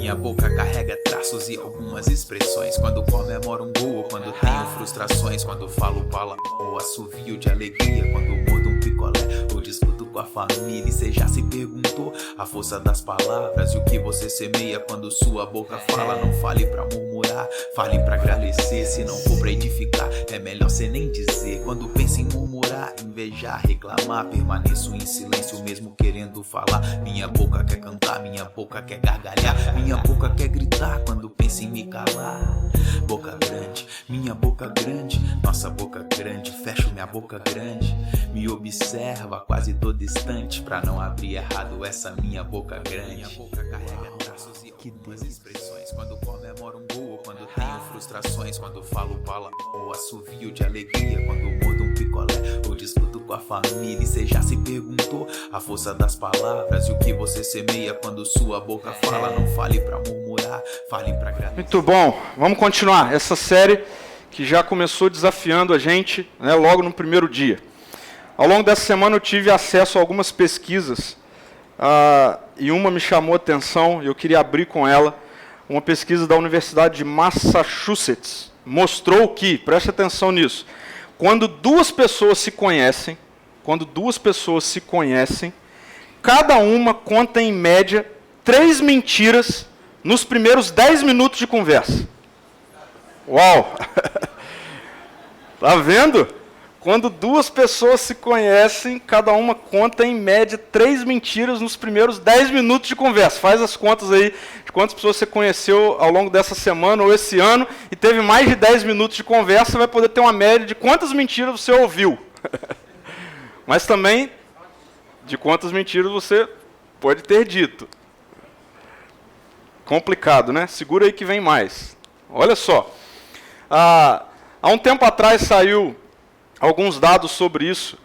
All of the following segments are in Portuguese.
Minha boca carrega traços e algumas expressões. Quando comemoro um gol, quando tenho frustrações. Quando falo palavrão ou assovio de alegria. Quando mordo um picolé ou discuto com a família. E cê já se perguntou a força das palavras e o que você semeia quando sua boca fala. Não fale pra murmurar, fale pra agradecer. Se não for pra edificar, é melhor cê nem dizer. Quando penso em murmurar, invejar, reclamar, permaneço em silêncio mesmo querendo falar. Minha boca quer cantar, minha boca quer gargalhar, minha boca quer gritar quando pensa em me calar. Boca grande, minha boca grande, nossa boca grande, fecho minha boca grande. Me observa, quase tô distante pra não abrir errado essa minha boca grande. Minha boca carrega traços e algumas expressões. Quando comemoro um gol, quando tenho frustrações. Quando falo palavrão ou assovio de alegria. Quando mordo um picolé ou discuto com a família. E cê já se perguntou a força das palavras e o que você semeia quando sua boca fala. Não fale pra murmurar, fale pra agradecer. Muito bom, vamos continuar essa série que já começou desafiando a gente, né, logo no primeiro dia. Ao longo dessa semana eu tive acesso a algumas pesquisas e uma me chamou a atenção e eu queria abrir com ela. Uma pesquisa da Universidade de Massachusetts mostrou que, preste atenção nisso, quando duas pessoas se conhecem, cada uma conta em média 3 mentiras nos primeiros 10 minutos de conversa. Uau! Tá vendo? Quando duas pessoas se conhecem, cada uma conta em média 3 mentiras nos primeiros 10 minutos de conversa. Faz as contas aí de quantas pessoas você conheceu ao longo dessa semana ou esse ano e teve mais de 10 minutos de conversa, você vai poder ter uma média de quantas mentiras você ouviu. Mas também de quantas mentiras você pode ter dito. Complicado, né? Segura aí que vem mais. Olha só. Há um tempo atrás saiu alguns dados sobre isso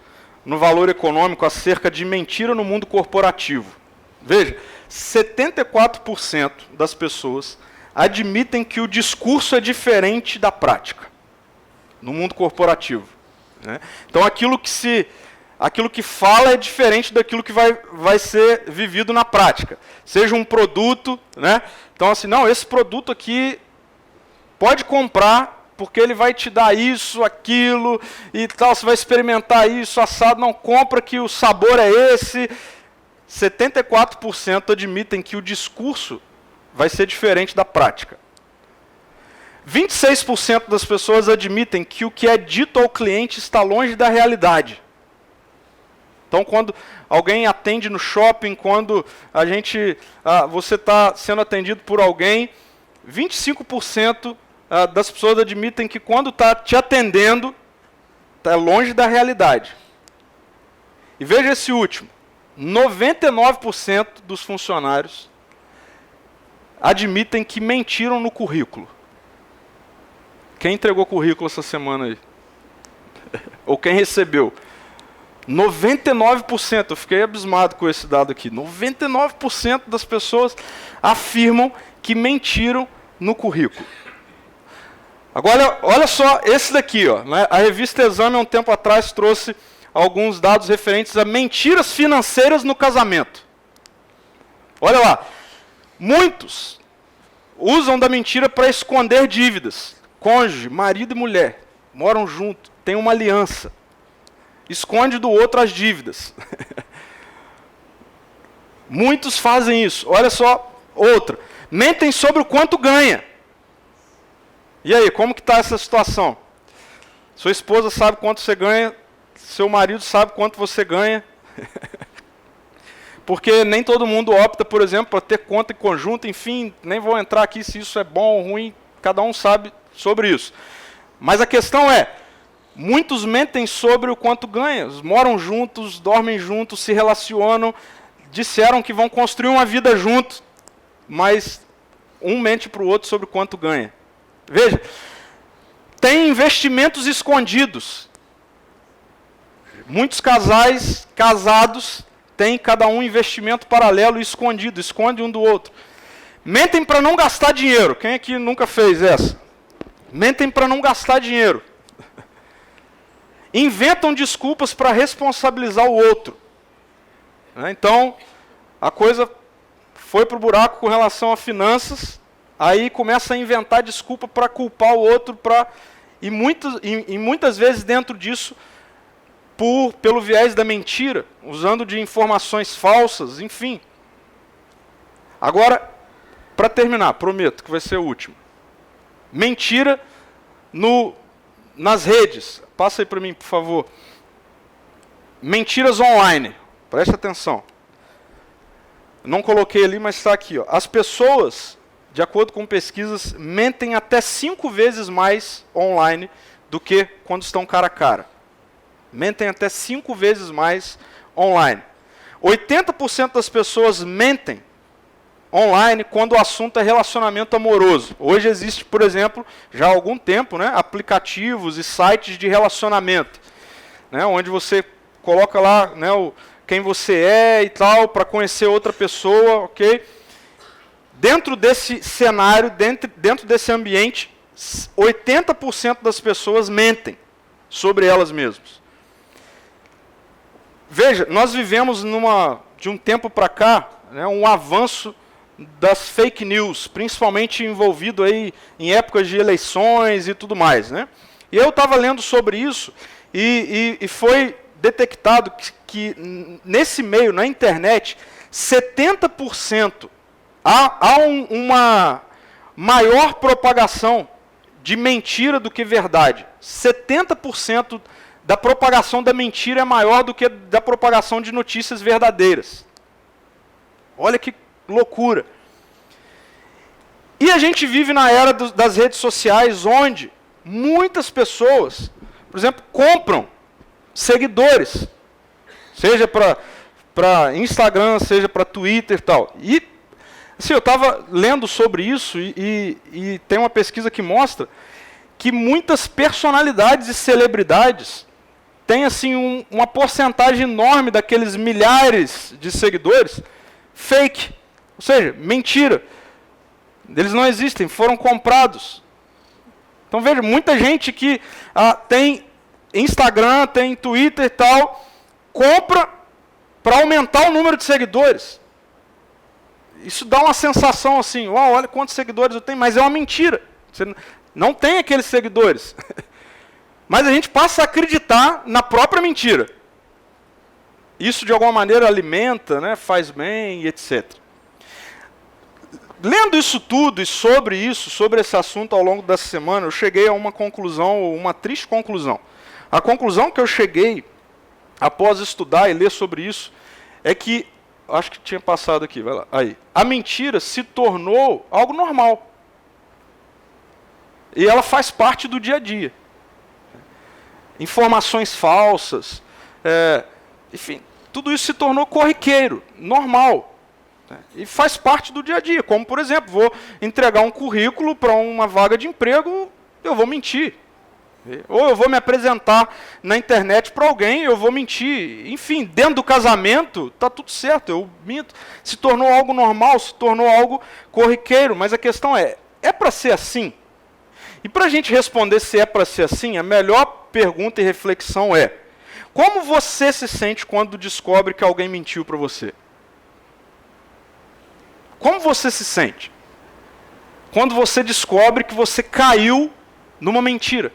no Valor Econômico acerca de mentira no mundo corporativo. Veja, 74% das pessoas admitem que o discurso é diferente da prática no mundo corporativo, né? Então aquilo que fala é diferente daquilo que vai ser vivido na prática. Seja um produto, né? Então assim, não, esse produto aqui pode comprar porque ele vai te dar isso, aquilo e tal, você vai experimentar isso, assado, não, compra que o sabor é esse. 74% admitem que o discurso vai ser diferente da prática. 26% das pessoas admitem que o que é dito ao cliente está longe da realidade. Então, quando alguém atende no shopping, quando você está sendo atendido por alguém, 25% das pessoas admitem que quando está te atendendo, está longe da realidade. E veja esse último, 99% dos funcionários admitem que mentiram no currículo. Quem entregou currículo essa semana aí? Ou quem recebeu? 99%, eu fiquei abismado com esse dado aqui. 99% das pessoas afirmam que mentiram no currículo. Agora, olha só esse daqui, ó, né? A revista Exame, há um tempo atrás, trouxe alguns dados referentes a mentiras financeiras no casamento. Olha lá, muitos usam da mentira para esconder dívidas. Cônjuge, marido e mulher, moram juntos, têm uma aliança. Esconde do outro as dívidas. Muitos fazem isso. Olha só, outra. Mentem sobre o quanto ganha. E aí, como que está essa situação? Sua esposa sabe quanto você ganha, seu marido sabe quanto você ganha. Porque nem todo mundo opta, por exemplo, para ter conta em conjunto, enfim, nem vou entrar aqui se isso é bom ou ruim, cada um sabe sobre isso. Mas a questão é, muitos mentem sobre o quanto ganham, moram juntos, dormem juntos, se relacionam, disseram que vão construir uma vida junto, mas um mente para o outro sobre o quanto ganha. Veja, tem investimentos escondidos. Muitos casais casados têm cada um investimento paralelo e escondido, esconde um do outro. Mentem para não gastar dinheiro. Quem aqui nunca fez essa? Mentem para não gastar dinheiro. Inventam desculpas para responsabilizar o outro. Então, a coisa foi pro buraco com relação a finanças, aí começa a inventar desculpa para culpar o outro, e muitas vezes dentro disso, pelo viés da mentira, usando de informações falsas, enfim. Agora, para terminar, prometo que vai ser o último. Mentira nas redes. Passa aí para mim, por favor. Mentiras online. Preste atenção. Não coloquei ali, mas está aqui. Ó. As pessoas, de acordo com pesquisas, mentem até 5 vezes mais online do que quando estão cara a cara. Mentem até 5 vezes mais online. 80% das pessoas mentem online quando o assunto é relacionamento amoroso. Hoje existe, por exemplo, já há algum tempo, né, aplicativos e sites de relacionamento, né, onde você coloca lá, né, quem você é e tal, para conhecer outra pessoa, ok? Dentro desse cenário, dentro desse ambiente, 80% das pessoas mentem sobre elas mesmas. Veja, nós vivemos de um tempo para cá, né, um avanço das fake news, principalmente envolvido aí em épocas de eleições e tudo mais, né? E eu estava lendo sobre isso e foi detectado que nesse meio, na internet, 70% há uma maior propagação de mentira do que verdade. 70% da propagação da mentira é maior do que da propagação de notícias verdadeiras. Olha que loucura. E a gente vive na era das redes sociais, onde muitas pessoas, por exemplo, compram seguidores, seja para Instagram, seja para Twitter e tal. E assim, eu estava lendo sobre isso e tem uma pesquisa que mostra que muitas personalidades e celebridades têm assim, uma porcentagem enorme daqueles milhares de seguidores fake, ou seja, mentira. Eles não existem, foram comprados. Então veja, muita gente que tem Instagram, tem Twitter e tal, compra para aumentar o número de seguidores. Isso dá uma sensação assim, uau, olha quantos seguidores eu tenho, mas é uma mentira. Você não tem aqueles seguidores. Mas a gente passa a acreditar na própria mentira. Isso de alguma maneira alimenta, né, faz bem, etc. Lendo isso tudo e sobre esse assunto ao longo dessa semana, eu cheguei a uma conclusão, uma triste conclusão. A conclusão que eu cheguei, após estudar e ler sobre isso, é que, acho que tinha passado aqui, vai lá, aí. A mentira se tornou algo normal. E ela faz parte do dia a dia. Informações falsas, enfim, tudo isso se tornou corriqueiro, normal. E faz parte do dia a dia, como por exemplo, vou entregar um currículo para uma vaga de emprego, eu vou mentir. Ou eu vou me apresentar na internet para alguém, eu vou mentir. Enfim, dentro do casamento, está tudo certo, eu minto. Se tornou algo normal, se tornou algo corriqueiro, mas a questão é para ser assim? E para a gente responder se é para ser assim, a melhor pergunta e reflexão é: como você se sente quando descobre que alguém mentiu para você? Como você se sente quando você descobre que você caiu numa mentira?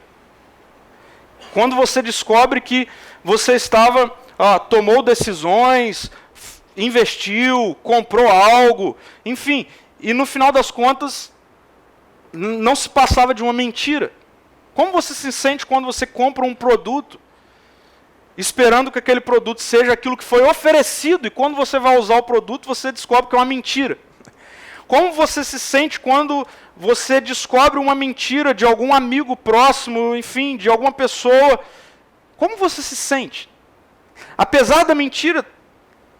Quando você descobre que você tomou decisões, investiu, comprou algo, enfim, e no final das contas não se passava de uma mentira. Como você se sente quando você compra um produto, esperando que aquele produto seja aquilo que foi oferecido, e quando você vai usar o produto, você descobre que é uma mentira? Como você se sente quando você descobre uma mentira de algum amigo próximo, enfim, de alguma pessoa? Como você se sente? Apesar da mentira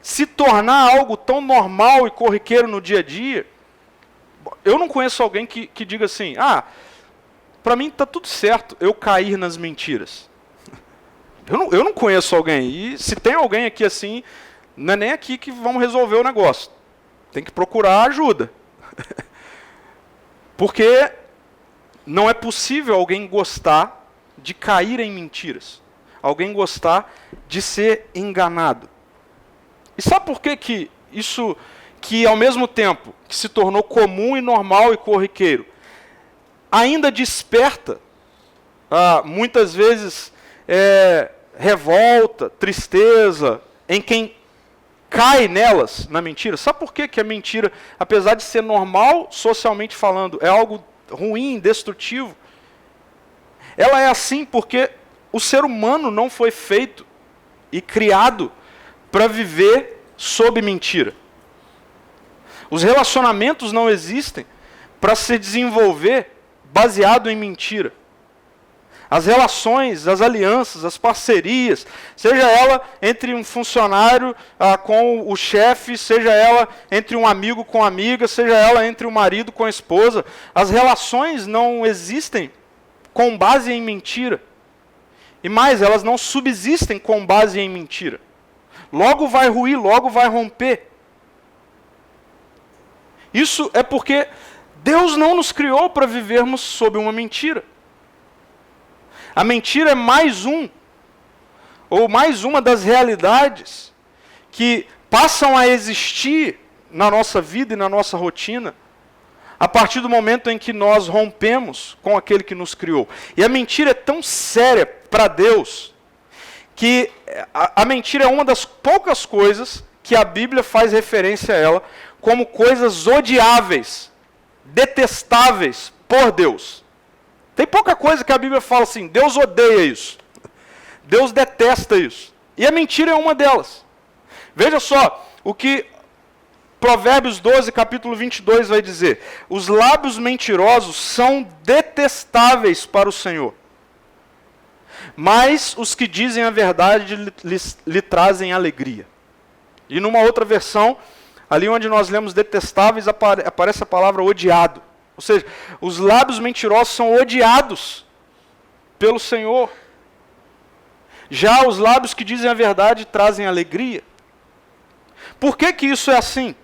se tornar algo tão normal e corriqueiro no dia a dia, eu não conheço alguém que diga assim, para mim está tudo certo eu cair nas mentiras. Eu não conheço alguém, e se tem alguém aqui assim, não é nem aqui que vamos resolver o negócio. Tem que procurar ajuda. Porque não é possível alguém gostar de cair em mentiras. Alguém gostar de ser enganado. E sabe por que isso que ao mesmo tempo que se tornou comum e normal e corriqueiro, ainda desperta, muitas vezes, revolta, tristeza, em quem cai nelas, na mentira. Sabe por que a mentira, apesar de ser normal, socialmente falando, é algo ruim, destrutivo? Ela é assim porque o ser humano não foi feito e criado para viver sob mentira. Os relacionamentos não existem para se desenvolver baseado em mentira. As relações, as alianças, as parcerias, seja ela entre um funcionário com o chefe, seja ela entre um amigo com a amiga, seja ela entre o marido com a esposa, as relações não existem com base em mentira. E mais, elas não subsistem com base em mentira. Logo vai ruir, logo vai romper. Isso é porque Deus não nos criou para vivermos sob uma mentira. A mentira é mais uma das realidades que passam a existir na nossa vida e na nossa rotina a partir do momento em que nós rompemos com aquele que nos criou. E a mentira é tão séria para Deus que a mentira é uma das poucas coisas que a Bíblia faz referência a ela como coisas odiáveis, detestáveis por Deus. Tem pouca coisa que a Bíblia fala assim, Deus odeia isso. Deus detesta isso. E a mentira é uma delas. Veja só o que Provérbios 12, capítulo 22 vai dizer. Os lábios mentirosos são detestáveis para o Senhor. Mas os que dizem a verdade lhe trazem alegria. E numa outra versão, ali onde nós lemos detestáveis, aparece a palavra odiado. Ou seja, os lábios mentirosos são odiados pelo Senhor. Já os lábios que dizem a verdade trazem alegria. Por que isso é assim?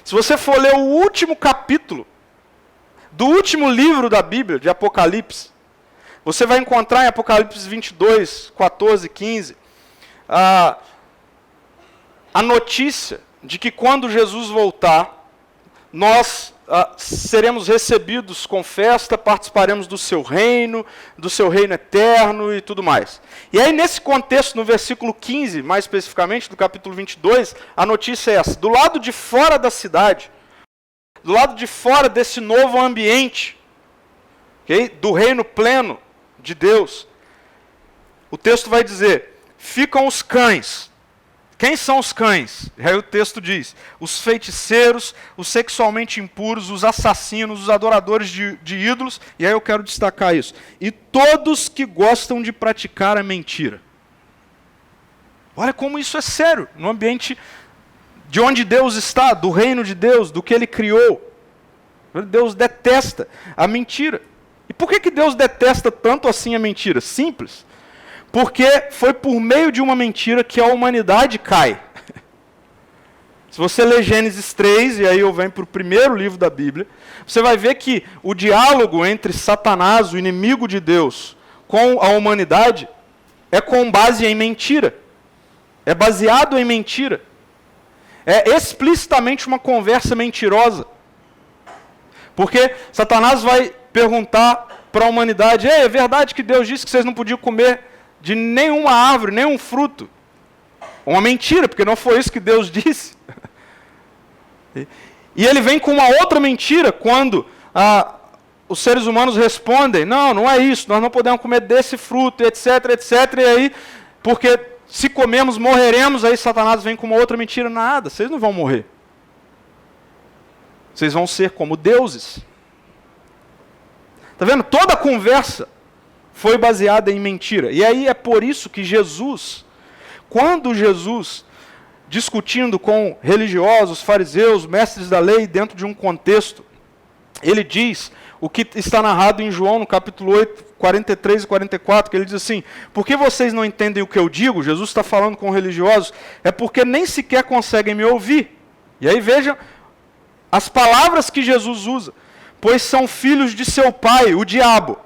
Se você for ler o último capítulo do último livro da Bíblia, de Apocalipse, você vai encontrar em Apocalipse 22, 14, 15, a notícia de que quando Jesus voltar, nós seremos recebidos com festa, participaremos do seu reino eterno e tudo mais. E aí nesse contexto, no versículo 15, mais especificamente, do capítulo 22, a notícia é essa. Do lado de fora da cidade, do lado de fora desse novo ambiente, okay, do reino pleno de Deus, o texto vai dizer, ficam os cães. Quem são os cães? Aí o texto diz, os feiticeiros, os sexualmente impuros, os assassinos, os adoradores de ídolos, e aí eu quero destacar isso, e todos que gostam de praticar a mentira. Olha como isso é sério, no ambiente de onde Deus está, do reino de Deus, do que Ele criou. Deus detesta a mentira. E por que Deus detesta tanto assim a mentira? Simples. Porque foi por meio de uma mentira que a humanidade cai. Se você ler Gênesis 3, e aí eu venho para o primeiro livro da Bíblia, você vai ver que o diálogo entre Satanás, o inimigo de Deus, com a humanidade, é com base em mentira. É baseado em mentira. É explicitamente uma conversa mentirosa. Porque Satanás vai perguntar para a humanidade, é verdade que Deus disse que vocês não podiam comer de nenhuma árvore, nenhum fruto. Uma mentira, porque não foi isso que Deus disse. E ele vem com uma outra mentira quando os seres humanos respondem, não é isso, nós não podemos comer desse fruto, etc, etc. E aí, porque se comermos, morreremos, aí Satanás vem com uma outra mentira, nada, vocês não vão morrer. Vocês vão ser como deuses. Está vendo? Toda a conversa foi baseada em mentira. E aí é por isso que Jesus, quando Jesus, discutindo com religiosos, fariseus, mestres da lei, dentro de um contexto, ele diz o que está narrado em João, no capítulo 8, 43 e 44, que ele diz assim, por que vocês não entendem o que eu digo? Jesus está falando com religiosos, é porque nem sequer conseguem me ouvir. E aí vejam as palavras que Jesus usa, pois são filhos de seu pai, o diabo,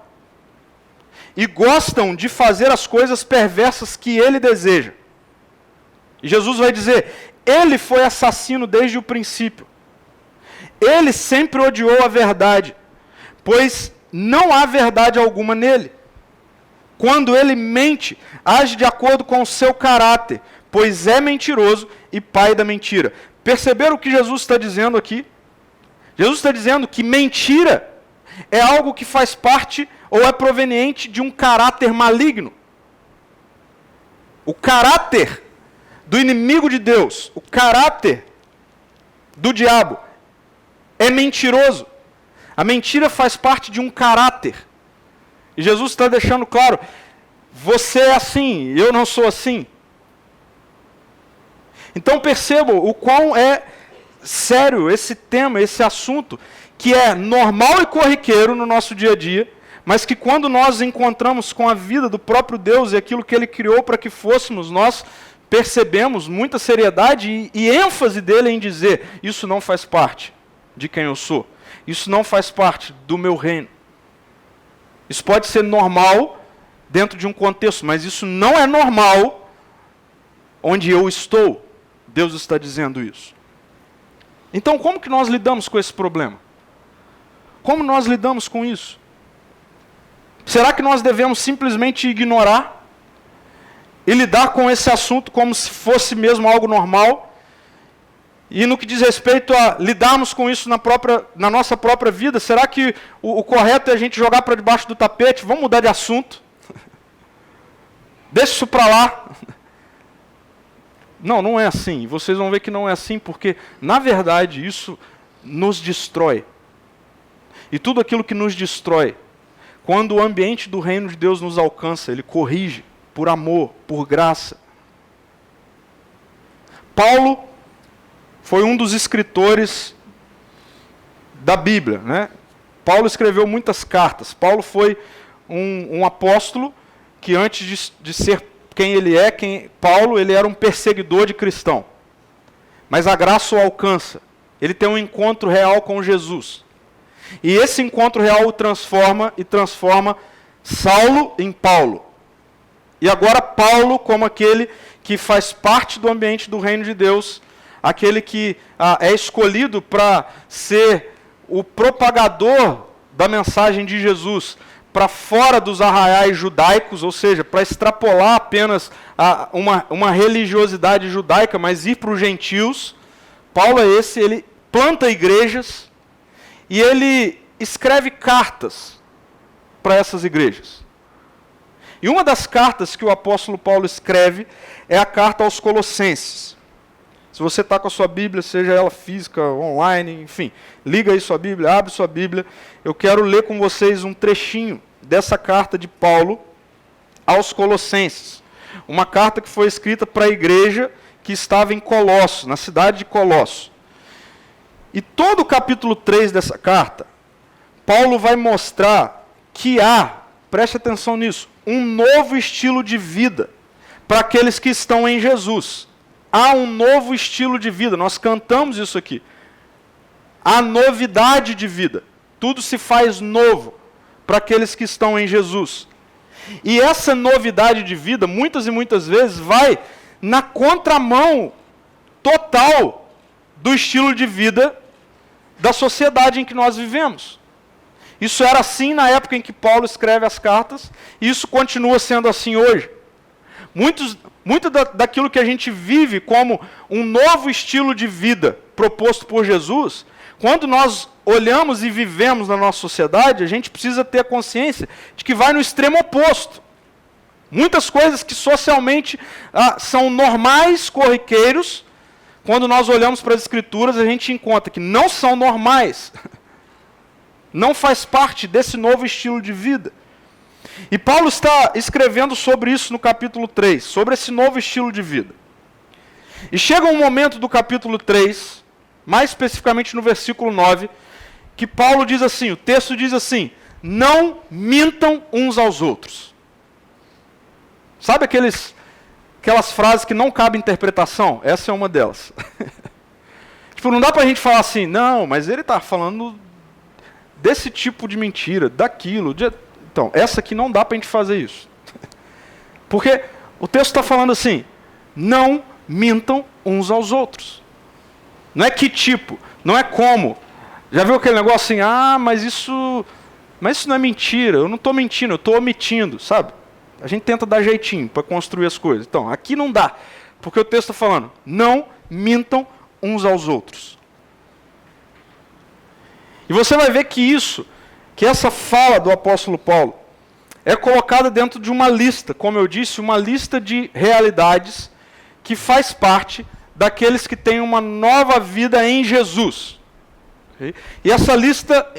e gostam de fazer as coisas perversas que ele deseja. E Jesus vai dizer, ele foi assassino desde o princípio. Ele sempre odiou a verdade, pois não há verdade alguma nele. Quando ele mente, age de acordo com o seu caráter, pois é mentiroso e pai da mentira. Perceberam o que Jesus está dizendo aqui? Jesus está dizendo que mentira é algo que faz parte ou é proveniente de um caráter maligno. O caráter do inimigo de Deus, o caráter do diabo é mentiroso. A mentira faz parte de um caráter. E Jesus está deixando claro, você é assim, eu não sou assim. Então percebam o quão é sério esse tema, esse assunto, que é normal e corriqueiro no nosso dia a dia, mas que quando nós encontramos com a vida do próprio Deus e aquilo que Ele criou para que fôssemos, nós percebemos muita seriedade e ênfase dele em dizer, isso não faz parte de quem eu sou, isso não faz parte do meu reino. Isso pode ser normal dentro de um contexto, mas isso não é normal onde eu estou. Deus está dizendo isso. Então, como que nós lidamos com esse problema? Como nós lidamos com isso? Será que nós devemos simplesmente ignorar e lidar com esse assunto como se fosse mesmo algo normal? E no que diz respeito a lidarmos com isso na nossa própria vida, será que o correto é a gente jogar para debaixo do tapete? Vamos mudar de assunto? Deixa isso para lá. Não, não é assim. Vocês vão ver que não é assim, porque, na verdade, isso nos destrói. E tudo aquilo que nos destrói, quando o ambiente do reino de Deus nos alcança, Ele corrige por amor, por graça. Paulo foi um dos escritores da Bíblia, né? Paulo escreveu muitas cartas. Paulo foi um apóstolo que antes de ser quem ele é, Paulo, ele era um perseguidor de cristão. Mas a graça o alcança. Ele tem um encontro real com Jesus. E esse encontro real o transforma e transforma Saulo em Paulo. E agora Paulo como aquele que faz parte do ambiente do reino de Deus, aquele que é escolhido para ser o propagador da mensagem de Jesus para fora dos arraiais judaicos, ou seja, para extrapolar apenas uma religiosidade judaica, mas ir para os gentios. Paulo é esse, ele planta igrejas e ele escreve cartas para essas igrejas. E uma das cartas que o apóstolo Paulo escreve é a carta aos Colossenses. Se você está com a sua Bíblia, seja ela física, online, enfim, liga aí sua Bíblia, abre sua Bíblia. Eu quero ler com vocês um trechinho dessa carta de Paulo aos Colossenses. Uma carta que foi escrita para a igreja que estava em Colosso, na cidade de Colosso. E todo o capítulo 3 dessa carta, Paulo vai mostrar que há, preste atenção nisso, um novo estilo de vida para aqueles que estão em Jesus. Há um novo estilo de vida, nós cantamos isso aqui. Há novidade de vida, tudo se faz novo para aqueles que estão em Jesus. E essa novidade de vida, muitas e muitas vezes, vai na contramão total do estilo de vida da sociedade em que nós vivemos. Isso era assim na época em que Paulo escreve as cartas, e isso continua sendo assim hoje. Muito daquilo que a gente vive como um novo estilo de vida proposto por Jesus, quando nós olhamos e vivemos na nossa sociedade, a gente precisa ter a consciência de que vai no extremo oposto. Muitas coisas que socialmente são normais, corriqueiros, quando nós olhamos para as Escrituras, a gente encontra que não são normais. Não faz parte desse novo estilo de vida. E Paulo está escrevendo sobre isso no capítulo 3, sobre esse novo estilo de vida. E chega um momento do capítulo 3, mais especificamente no versículo 9, que Paulo diz assim, o texto diz assim, não mintam uns aos outros. Sabe aquelas frases que não cabem interpretação? Essa é uma delas. Tipo, não dá pra gente falar assim, não, mas ele está falando desse tipo de mentira, daquilo. Então, essa aqui não dá pra gente fazer isso. Porque o texto está falando assim, não mintam uns aos outros. Não é que tipo, não é como. Já viu aquele negócio assim, mas isso não é mentira, eu não estou mentindo, eu estou omitindo, sabe? A gente tenta dar jeitinho para construir as coisas. Então, aqui não dá, porque o texto está falando, não mintam uns aos outros. E você vai ver que essa fala do apóstolo Paulo é colocada dentro de uma lista, como eu disse, uma lista de realidades que faz parte daqueles que têm uma nova vida em Jesus. Okay? E essa lista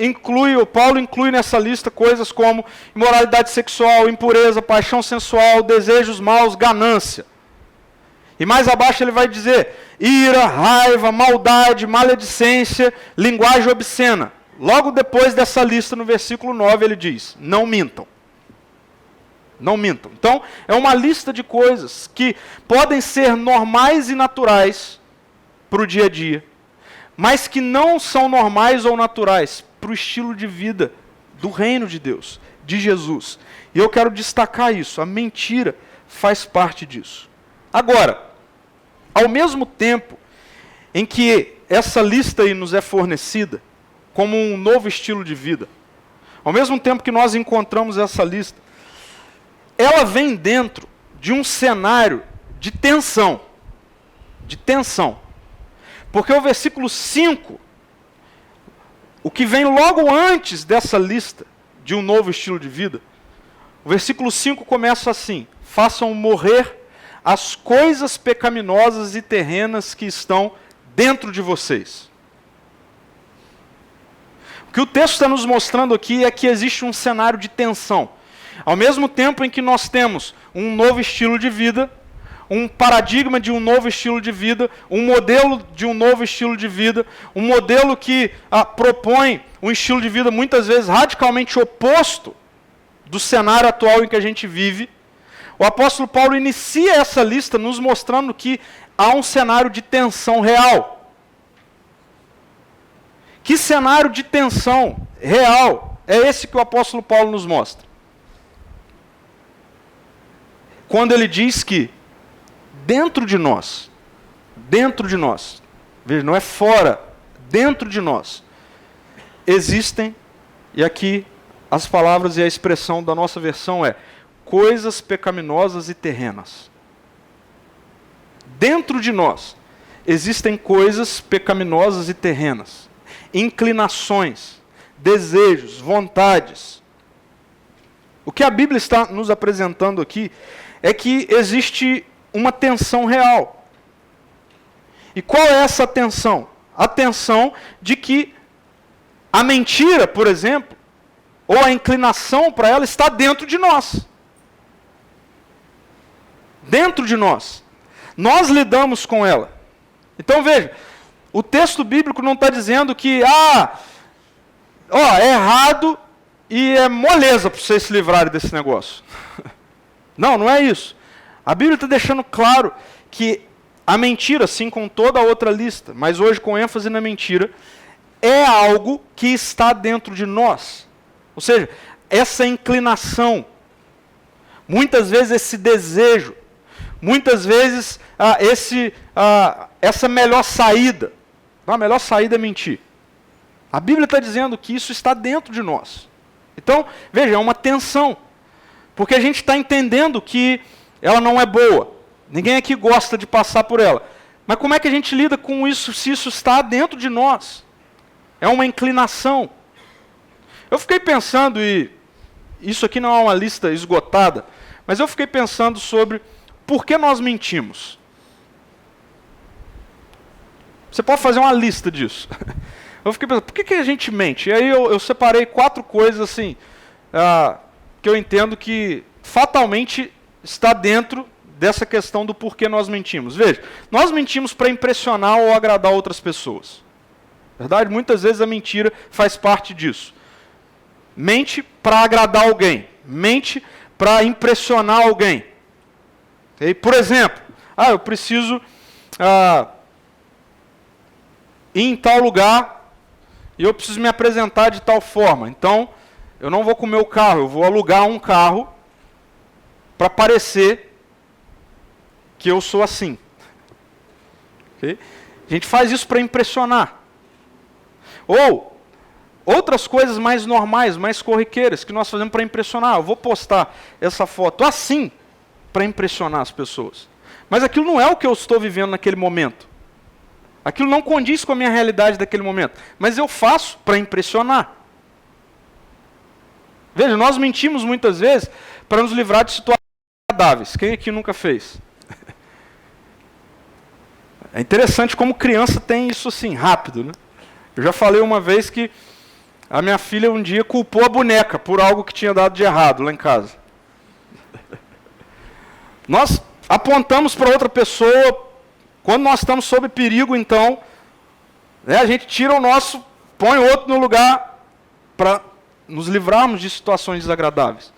o Paulo inclui nessa lista coisas como imoralidade sexual, impureza, paixão sensual, desejos maus, ganância. E mais abaixo ele vai dizer, ira, raiva, maldade, maledicência, linguagem obscena. Logo depois dessa lista, no versículo 9, ele diz, não mintam. Não mintam. Então, é uma lista de coisas que podem ser normais e naturais para o dia a dia, mas que não são normais ou naturais para o estilo de vida do reino de Deus, de Jesus. E eu quero destacar isso, a mentira faz parte disso. Agora, ao mesmo tempo em que essa lista aí nos é fornecida, como um novo estilo de vida, ao mesmo tempo que nós encontramos essa lista, ela vem dentro de um cenário de tensão. De tensão. Porque o versículo 5, o que vem logo antes dessa lista de um novo estilo de vida, o versículo 5 começa assim, façam morrer as coisas pecaminosas e terrenas que estão dentro de vocês. O que o texto está nos mostrando aqui é que existe um cenário de tensão. Ao mesmo tempo em que nós temos um novo estilo de vida, um paradigma de um novo estilo de vida, um modelo de um novo estilo de vida, um modelo que propõe um estilo de vida muitas vezes radicalmente oposto do cenário atual em que a gente vive, o apóstolo Paulo inicia essa lista nos mostrando que há um cenário de tensão real. Que cenário de tensão real é esse que o apóstolo Paulo nos mostra? Quando ele diz que dentro de nós, veja, não é fora, dentro de nós, existem, e aqui as palavras e a expressão da nossa versão é, coisas pecaminosas e terrenas. Dentro de nós, existem coisas pecaminosas e terrenas. Inclinações, desejos, vontades. O que a Bíblia está nos apresentando aqui é que existe uma tensão real. E qual é essa tensão? A tensão de que a mentira, por exemplo, ou a inclinação para ela está dentro de nós. Dentro de nós. Nós lidamos com ela. Então veja, o texto bíblico não está dizendo que, é errado e é moleza para vocês se livrarem desse negócio. Não é isso. A Bíblia está deixando claro que a mentira, assim como toda a outra lista, mas hoje com ênfase na mentira, é algo que está dentro de nós. Ou seja, essa inclinação, muitas vezes esse desejo, muitas vezes essa melhor saída. A melhor saída é mentir. A Bíblia está dizendo que isso está dentro de nós. Então, veja, é uma tensão. Porque a gente está entendendo que ela não é boa. Ninguém aqui gosta de passar por ela. Mas como é que a gente lida com isso se isso está dentro de nós? É uma inclinação. Eu fiquei pensando, e isso aqui não é uma lista esgotada, mas eu fiquei pensando sobre por que nós mentimos. Você pode fazer uma lista disso. Eu fiquei pensando, por que a gente mente? E aí eu separei 4 coisas assim, que eu entendo que fatalmente está dentro dessa questão do porquê nós mentimos. Veja, nós mentimos para impressionar ou agradar outras pessoas. Verdade? Muitas vezes a mentira faz parte disso. Mente para agradar alguém. Mente para impressionar alguém. Okay? Por exemplo, eu preciso ir em tal lugar e eu preciso me apresentar de tal forma. Então, eu não vou com o meu carro, eu vou alugar um carro para parecer que eu sou assim. Okay? A gente faz isso para impressionar. Ou outras coisas mais normais, mais corriqueiras, que nós fazemos para impressionar. Eu vou postar essa foto assim, para impressionar as pessoas. Mas aquilo não é o que eu estou vivendo naquele momento. Aquilo não condiz com a minha realidade daquele momento. Mas eu faço para impressionar. Veja, nós mentimos muitas vezes para nos livrar de situações agradáveis. Quem aqui nunca fez? É interessante como criança tem isso assim, rápido, né? Eu já falei uma vez que a minha filha um dia culpou a boneca por algo que tinha dado de errado lá em casa. Nós apontamos para outra pessoa, quando nós estamos sob perigo, então, né, a gente tira o nosso, põe o outro no lugar para nos livrarmos de situações desagradáveis.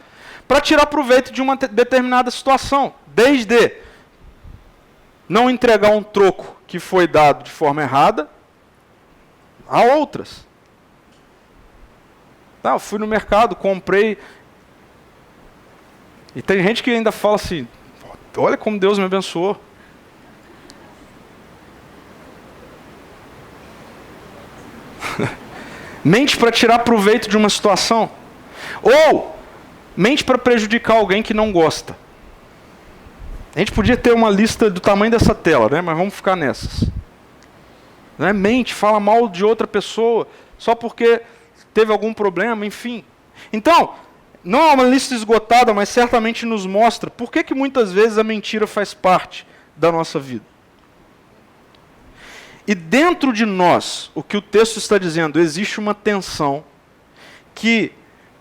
Para tirar proveito de uma determinada situação, desde não entregar um troco que foi dado de forma errada, a outras. Eu fui no mercado, comprei. E tem gente que ainda fala assim, olha como Deus me abençoou. Mente para tirar proveito de uma situação. Ou mente para prejudicar alguém que não gosta. A gente podia ter uma lista do tamanho dessa tela, né? Mas vamos ficar nessas. Né? Mente, fala mal de outra pessoa, só porque teve algum problema, enfim. Então, não é uma lista esgotada, mas certamente nos mostra por que muitas vezes a mentira faz parte da nossa vida. E dentro de nós, o que o texto está dizendo, existe uma tensão que,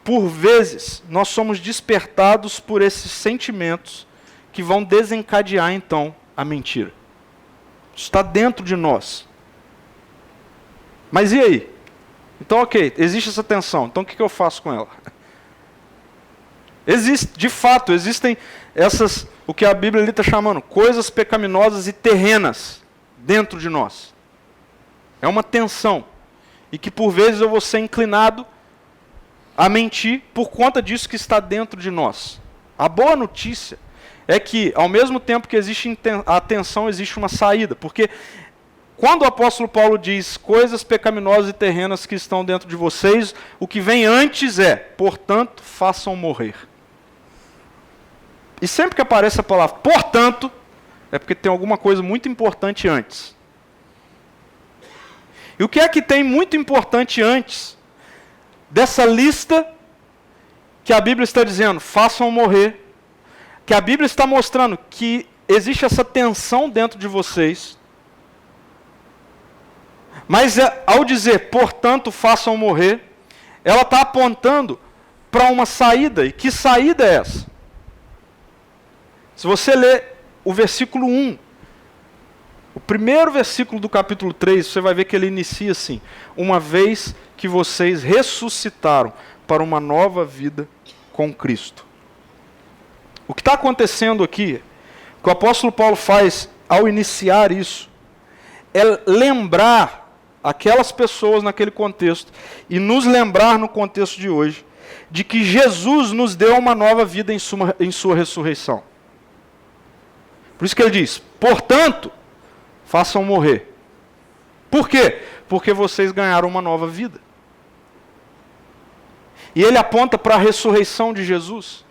por vezes, nós somos despertados por esses sentimentos que vão desencadear, então, a mentira. Está dentro de nós. Mas e aí? Então, ok, existe essa tensão. Então, o que eu faço com ela? De fato, existem essas, o que a Bíblia está chamando, coisas pecaminosas e terrenas dentro de nós. É uma tensão. E que, por vezes, eu vou ser inclinado a mentir por conta disso que está dentro de nós. A boa notícia é que, ao mesmo tempo que existe a tensão, existe uma saída. Porque quando o apóstolo Paulo diz coisas pecaminosas e terrenas que estão dentro de vocês, o que vem antes é, portanto, façam morrer. E sempre que aparece a palavra portanto, é porque tem alguma coisa muito importante antes. E o que é que tem muito importante antes dessa lista que a Bíblia está dizendo, façam morrer? Que a Bíblia está mostrando que existe essa tensão dentro de vocês. Mas ao dizer, portanto, façam morrer, ela está apontando para uma saída. E que saída é essa? Se você ler o versículo 1, o primeiro versículo do capítulo 3, você vai ver que ele inicia assim: uma vez que vocês ressuscitaram para uma nova vida com Cristo. O que está acontecendo aqui, o que o apóstolo Paulo faz ao iniciar isso, é lembrar aquelas pessoas naquele contexto, e nos lembrar no contexto de hoje, de que Jesus nos deu uma nova vida em sua ressurreição. Por isso que ele diz, portanto, façam morrer. Por quê? Porque vocês ganharam uma nova vida. E ele aponta para a ressurreição de Jesus.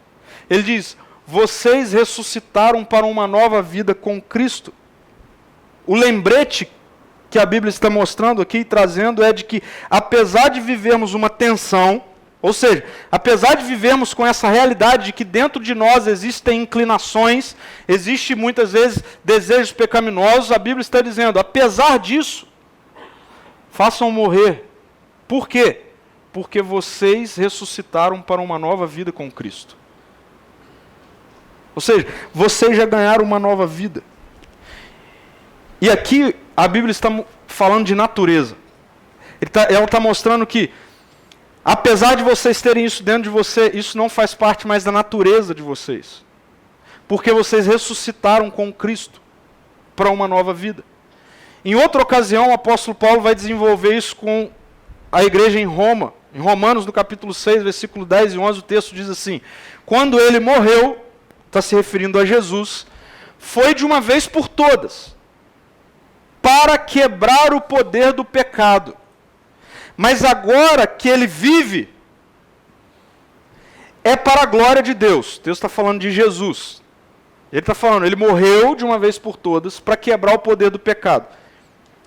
Ele diz, vocês ressuscitaram para uma nova vida com Cristo. O lembrete que a Bíblia está mostrando aqui e trazendo é de que, apesar de vivermos uma tensão, ou seja, apesar de vivermos com essa realidade de que dentro de nós existem inclinações, existe muitas vezes desejos pecaminosos, a Bíblia está dizendo, apesar disso, façam morrer. Por quê? Porque vocês ressuscitaram para uma nova vida com Cristo. Ou seja, vocês já ganharam uma nova vida. E aqui a Bíblia está falando de natureza. Ela está mostrando que, apesar de vocês terem isso dentro de você, isso não faz parte mais da natureza de vocês. Porque vocês ressuscitaram com Cristo para uma nova vida. Em outra ocasião, o apóstolo Paulo vai desenvolver isso com a igreja em Roma. Em Romanos, no capítulo 6, versículo 10 e 11, o texto diz assim: quando ele morreu, está se referindo a Jesus, foi de uma vez por todas. para quebrar o poder do pecado. Mas agora que ele vive, é para a glória de Deus. Deus está falando de Jesus. Ele está falando, ele morreu de uma vez por todas para quebrar o poder do pecado.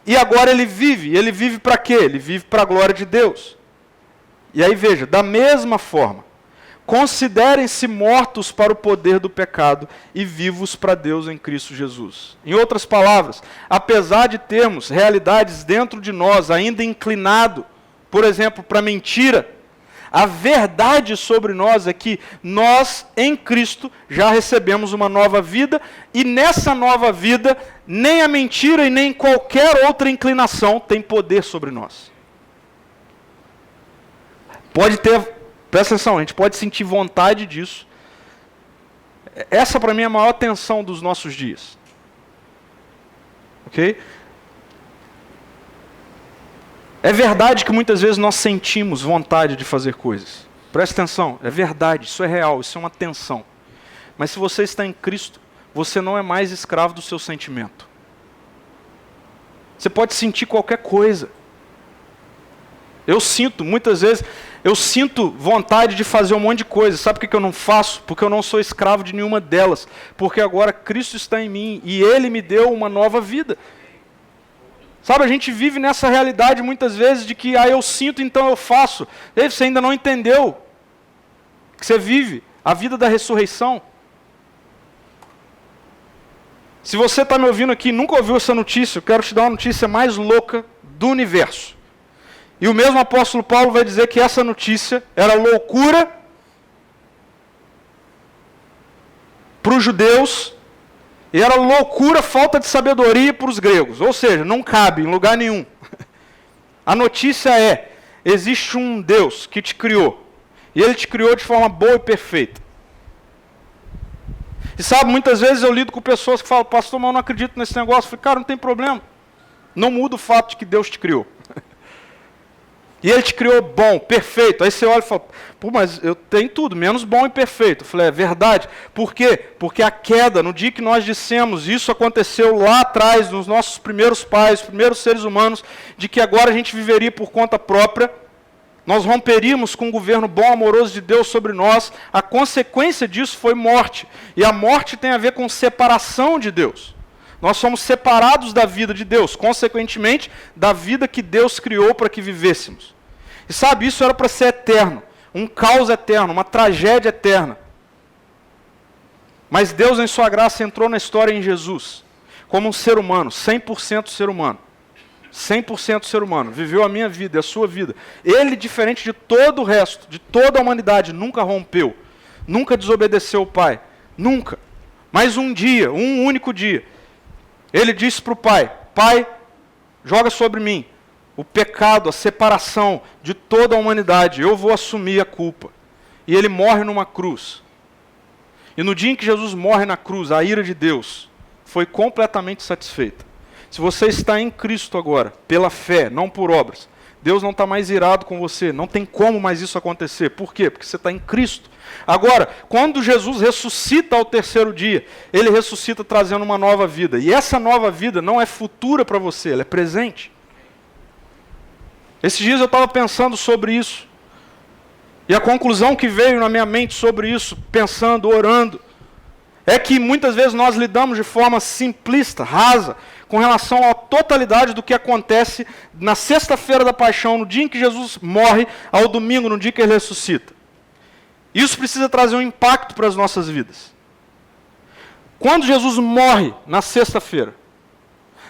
E agora ele vive para quê? Ele vive para a glória de Deus. E aí veja, da mesma forma, considerem-se mortos para o poder do pecado e vivos para Deus em Cristo Jesus. Em outras palavras, apesar de termos realidades dentro de nós ainda inclinado, por exemplo, para a mentira, a verdade sobre nós é que nós, em Cristo, já recebemos uma nova vida, e nessa nova vida, nem a mentira e nem qualquer outra inclinação tem poder sobre nós. Pode ter, presta atenção, a gente pode sentir vontade disso. Essa para mim é a maior tensão dos nossos dias. Ok? É verdade que muitas vezes nós sentimos vontade de fazer coisas. Presta atenção, é verdade, isso é real, isso é uma tensão. Mas se você está em Cristo, você não é mais escravo do seu sentimento. Você pode sentir qualquer coisa. Eu sinto, muitas vezes, eu sinto vontade de fazer um monte de coisa. Sabe por que eu não faço? Porque eu não sou escravo de nenhuma delas. Porque agora Cristo está em mim e Ele me deu uma nova vida. Sabe, a gente vive nessa realidade muitas vezes de que, eu sinto, então eu faço. E você ainda não entendeu que você vive a vida da ressurreição. Se você está me ouvindo aqui e nunca ouviu essa notícia, eu quero te dar uma notícia mais louca do universo. E o mesmo apóstolo Paulo vai dizer que essa notícia era loucura para os judeus, e era loucura, falta de sabedoria para os gregos. Ou seja, não cabe em lugar nenhum. A notícia é, existe um Deus que te criou. E Ele te criou de forma boa e perfeita. E sabe, muitas vezes eu lido com pessoas que falam, pastor, mas eu não acredito nesse negócio. Eu falei, cara, não tem problema. Não muda o fato de que Deus te criou. E Ele te criou bom, perfeito. Aí você olha e fala, pô, mas eu tenho tudo, menos bom e perfeito. Eu falei, é verdade. Por quê? Porque a queda, no dia que nós dissemos, isso aconteceu lá atrás, nos nossos primeiros pais, os primeiros seres humanos, de que agora a gente viveria por conta própria, nós romperíamos com o governo bom, amoroso de Deus sobre nós. A consequência disso foi morte. E a morte tem a ver com separação de Deus. Nós somos separados da vida de Deus, consequentemente, da vida que Deus criou para que vivêssemos. E sabe, isso era para ser eterno, um caos eterno, uma tragédia eterna. Mas Deus, em sua graça, entrou na história em Jesus, como um ser humano, 100% ser humano. 100% ser humano, viveu a minha vida e a sua vida. Ele, diferente de todo o resto, de toda a humanidade, nunca rompeu, nunca desobedeceu o Pai, nunca. Mas um dia, um único dia, Ele disse para o Pai, Pai, joga sobre mim o pecado, a separação de toda a humanidade, eu vou assumir a culpa. E Ele morre numa cruz. E no dia em que Jesus morre na cruz, a ira de Deus foi completamente satisfeita. Se você está em Cristo agora, pela fé, não por obras, Deus não está mais irado com você, não tem como mais isso acontecer. Por quê? Porque você está em Cristo. Agora, quando Jesus ressuscita ao terceiro dia, Ele ressuscita trazendo uma nova vida. E essa nova vida não é futura para você, ela é presente. Esses dias eu estava pensando sobre isso. E a conclusão que veio na minha mente sobre isso, pensando, orando, é que muitas vezes nós lidamos de forma simplista, rasa, com relação à totalidade do que acontece na sexta-feira da paixão, no dia em que Jesus morre, ao domingo, no dia que Ele ressuscita. Isso precisa trazer um impacto para as nossas vidas. Quando Jesus morre na sexta-feira,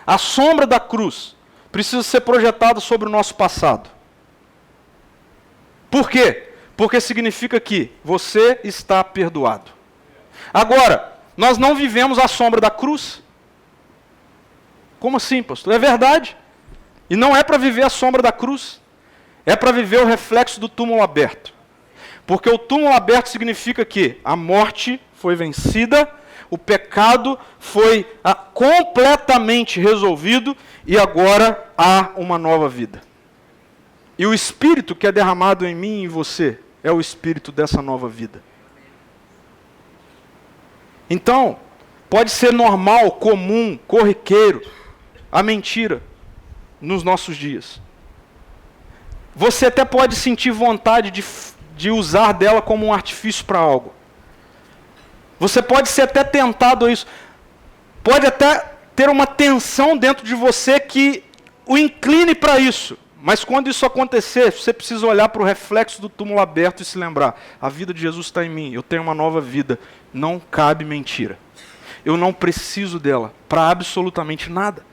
a sombra da cruz precisa ser projetada sobre o nosso passado. Por quê? Porque significa que você está perdoado. Agora, nós não vivemos à sombra da cruz. Como assim, pastor? É verdade. E não é para viver à sombra da cruz. É para viver o reflexo do túmulo aberto. Porque o túmulo aberto significa que a morte foi vencida, o pecado foi completamente resolvido e agora há uma nova vida. E o Espírito que é derramado em mim e em você é o Espírito dessa nova vida. Então, pode ser normal, comum, corriqueiro, a mentira nos nossos dias. Você até pode sentir vontade de usar dela como um artifício para algo. Você pode ser até tentado a isso. Pode até ter uma tensão dentro de você que o incline para isso. Mas quando isso acontecer, você precisa olhar para o reflexo do túmulo aberto e se lembrar: a vida de Jesus está em mim, eu tenho uma nova vida. Não cabe mentira. Eu não preciso dela para absolutamente nada.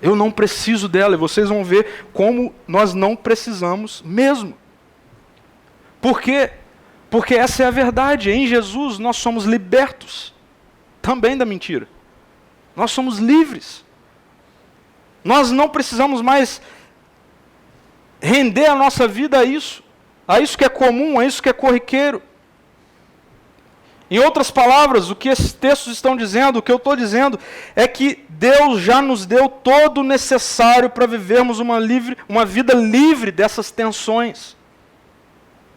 Eu não preciso dela, e vocês vão ver como nós não precisamos mesmo. Por quê? Porque essa é a verdade. Em Jesus nós somos libertos também da mentira. Nós somos livres. Nós não precisamos mais render a nossa vida a isso que é comum, a isso que é corriqueiro. Em outras palavras, o que esses textos estão dizendo, o que eu estou dizendo, é que Deus já nos deu todo o necessário para vivermos uma vida livre dessas tensões.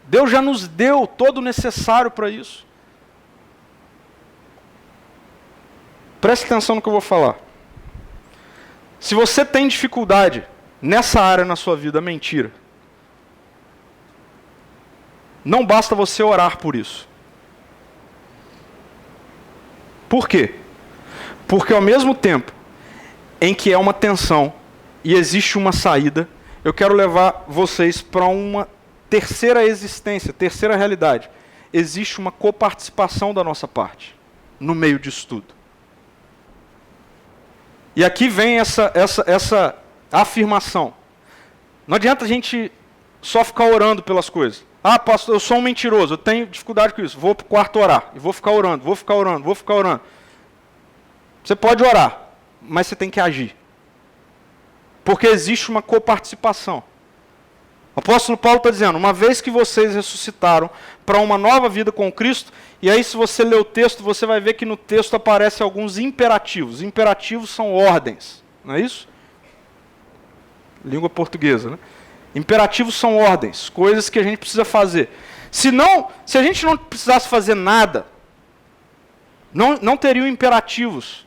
Deus já nos deu todo o necessário para isso. Preste atenção no que eu vou falar. Se você tem dificuldade nessa área na sua vida, mentira, não basta você orar por isso. Por quê? Porque ao mesmo tempo em que é uma tensão e existe uma saída, eu quero levar vocês para uma terceira existência, terceira realidade. Existe uma coparticipação da nossa parte no meio disso tudo. E aqui vem essa afirmação. Não adianta a gente só ficar orando pelas coisas. Ah, pastor, eu sou um mentiroso, eu tenho dificuldade com isso. Vou para o quarto orar, e vou ficar orando, vou ficar orando, vou ficar orando. Você pode orar, mas você tem que agir. Porque existe uma coparticipação. O apóstolo Paulo está dizendo: uma vez que vocês ressuscitaram para uma nova vida com Cristo, e aí se você ler o texto, você vai ver que no texto aparecem alguns imperativos. Imperativos são ordens, não é isso? Língua portuguesa, né? Imperativos são ordens, coisas que a gente precisa fazer. Se a gente não precisasse fazer nada, não teriam imperativos.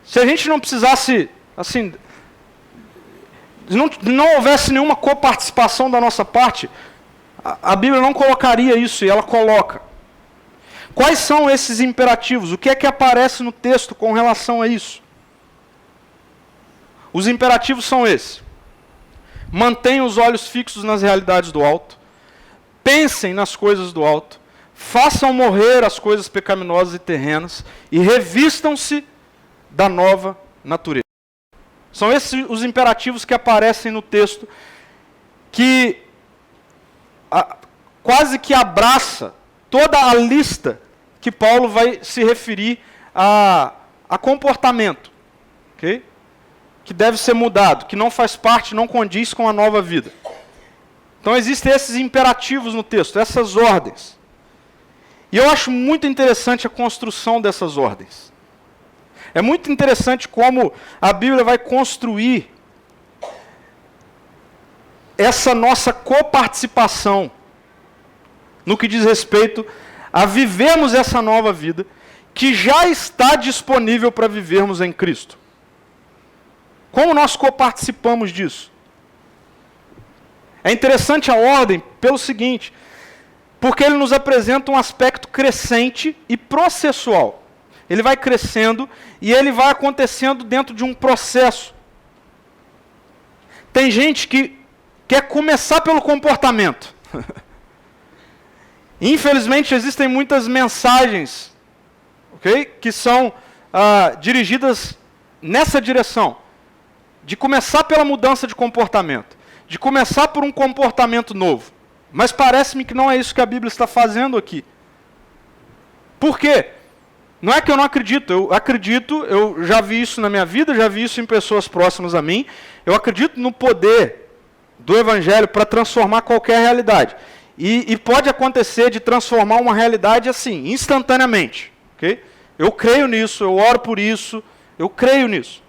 Se a gente não precisasse, assim, não houvesse nenhuma coparticipação da nossa parte, a Bíblia não colocaria isso, e ela coloca. Quais são esses imperativos? O que é que aparece no texto com relação a isso? Os imperativos são esses: mantenham os olhos fixos nas realidades do alto, pensem nas coisas do alto, façam morrer as coisas pecaminosas e terrenas, e revistam-se da nova natureza. São esses os imperativos que aparecem no texto, que quase que abraça toda a lista que Paulo vai se referir a comportamento, ok? Que deve ser mudado, que não faz parte, não condiz com a nova vida. Então existem esses imperativos no texto, essas ordens. E eu acho muito interessante a construção dessas ordens. É muito interessante como a Bíblia vai construir essa nossa coparticipação no que diz respeito a vivermos essa nova vida que já está disponível para vivermos em Cristo. Como nós coparticipamos disso? É interessante a ordem pelo seguinte: porque ele nos apresenta um aspecto crescente e processual. Ele vai crescendo e ele vai acontecendo dentro de um processo. Tem gente que quer começar pelo comportamento. Infelizmente existem muitas mensagens, okay, que são dirigidas nessa direção. De começar pela mudança de comportamento. De começar por um comportamento novo. Mas parece-me que não é isso que a Bíblia está fazendo aqui. Por quê? Não é que eu não acredito. Eu acredito, eu já vi isso na minha vida, já vi isso em pessoas próximas a mim. Eu acredito no poder do Evangelho para transformar qualquer realidade. E pode acontecer de transformar uma realidade assim, instantaneamente. Okay? Eu creio nisso, eu oro por isso, eu creio nisso.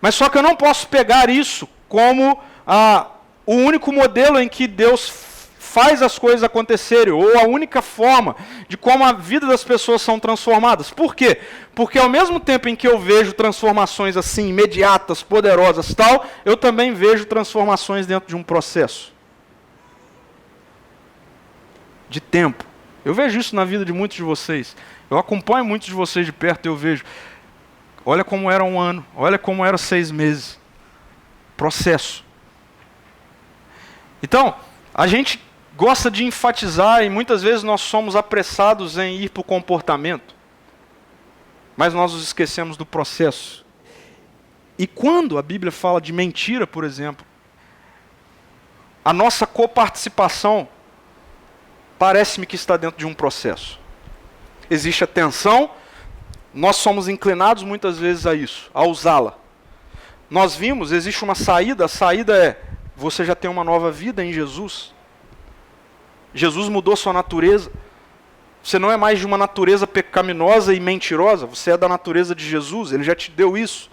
Mas só que eu não posso pegar isso como o único modelo em que Deus faz as coisas acontecerem, ou a única forma de como a vida das pessoas são transformadas. Por quê? Porque ao mesmo tempo em que eu vejo transformações assim, imediatas, poderosas, tal, eu também vejo transformações dentro de um processo de tempo. Eu vejo isso na vida de muitos de vocês. Eu acompanho muitos de vocês de perto e eu vejo. Olha como era um ano, olha como era 6 meses. Processo. Então, a gente gosta de enfatizar e muitas vezes nós somos apressados em ir para o comportamento, mas nós nos esquecemos do processo. E quando a Bíblia fala de mentira, por exemplo, a nossa coparticipação parece-me que está dentro de um processo. Existe a tensão, nós somos inclinados muitas vezes a isso, a usá-la. Nós vimos, existe uma saída, a saída é, você já tem uma nova vida em Jesus. Jesus mudou sua natureza. Você não é mais de uma natureza pecaminosa e mentirosa, você é da natureza de Jesus, Ele já te deu isso.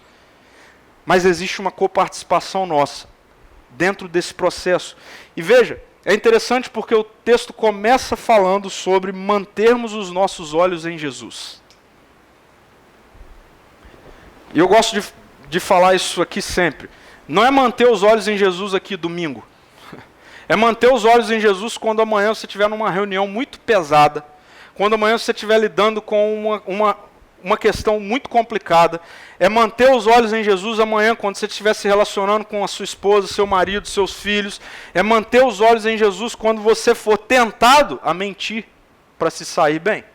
Mas existe uma coparticipação nossa, dentro desse processo. E veja, é interessante porque o texto começa falando sobre mantermos os nossos olhos em Jesus. E eu gosto de falar isso aqui sempre. Não é manter os olhos em Jesus aqui domingo. É manter os olhos em Jesus quando amanhã você estiver numa reunião muito pesada, quando amanhã você estiver lidando com uma questão muito complicada. É manter os olhos em Jesus amanhã quando você estiver se relacionando com a sua esposa, seu marido, seus filhos. É manter os olhos em Jesus quando você for tentado a mentir para se sair bem.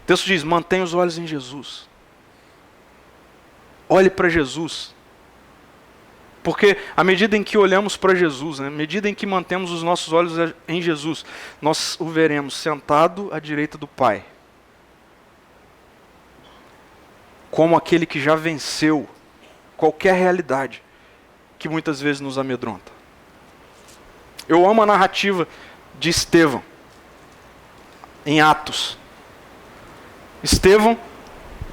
O texto diz, mantenha os olhos em Jesus. Olhe para Jesus. Porque à medida em que olhamos para Jesus, à medida em que mantemos os nossos olhos em Jesus, nós o veremos sentado à direita do Pai. Como aquele que já venceu qualquer realidade que muitas vezes nos amedronta. Eu amo a narrativa de Estevão, em Atos. Estevão,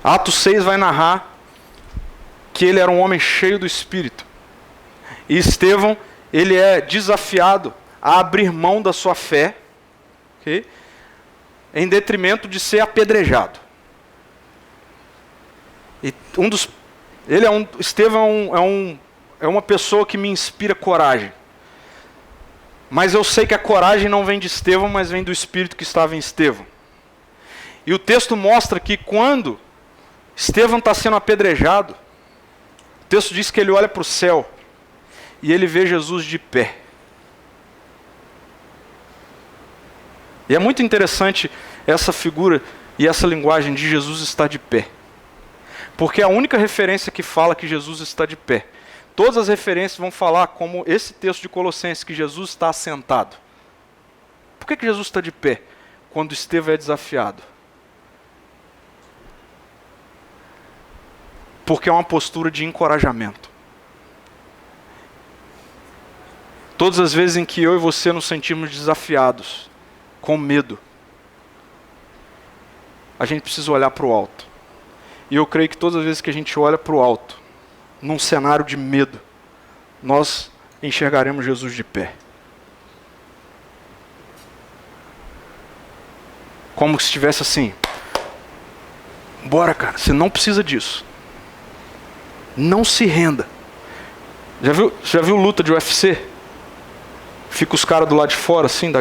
Atos 6 vai narrar que ele era um homem cheio do Espírito. E Estevão, ele é desafiado a abrir mão da sua fé, okay, em detrimento de ser apedrejado. E Estevão é uma pessoa que me inspira coragem. Mas eu sei que a coragem não vem de Estevão, mas vem do Espírito que estava em Estevão. E o texto mostra que quando Estevão está sendo apedrejado, o texto diz que ele olha para o céu e ele vê Jesus de pé. E é muito interessante essa figura e essa linguagem de Jesus estar de pé. Porque é a única referência que fala que Jesus está de pé. Todas as referências vão falar como esse texto de Colossenses, que Jesus está assentado. Por que Jesus está de pé quando Estevão é desafiado? Porque é uma postura de encorajamento. Todas as vezes em que eu e você nos sentimos desafiados, com medo, a gente precisa olhar para o alto. E eu creio que todas as vezes que a gente olha para o alto, num cenário de medo, nós enxergaremos Jesus de pé. Como se estivesse assim, bora cara, você não precisa disso. Não se renda. Já viu luta de UFC? Fica os caras do lado de fora, assim,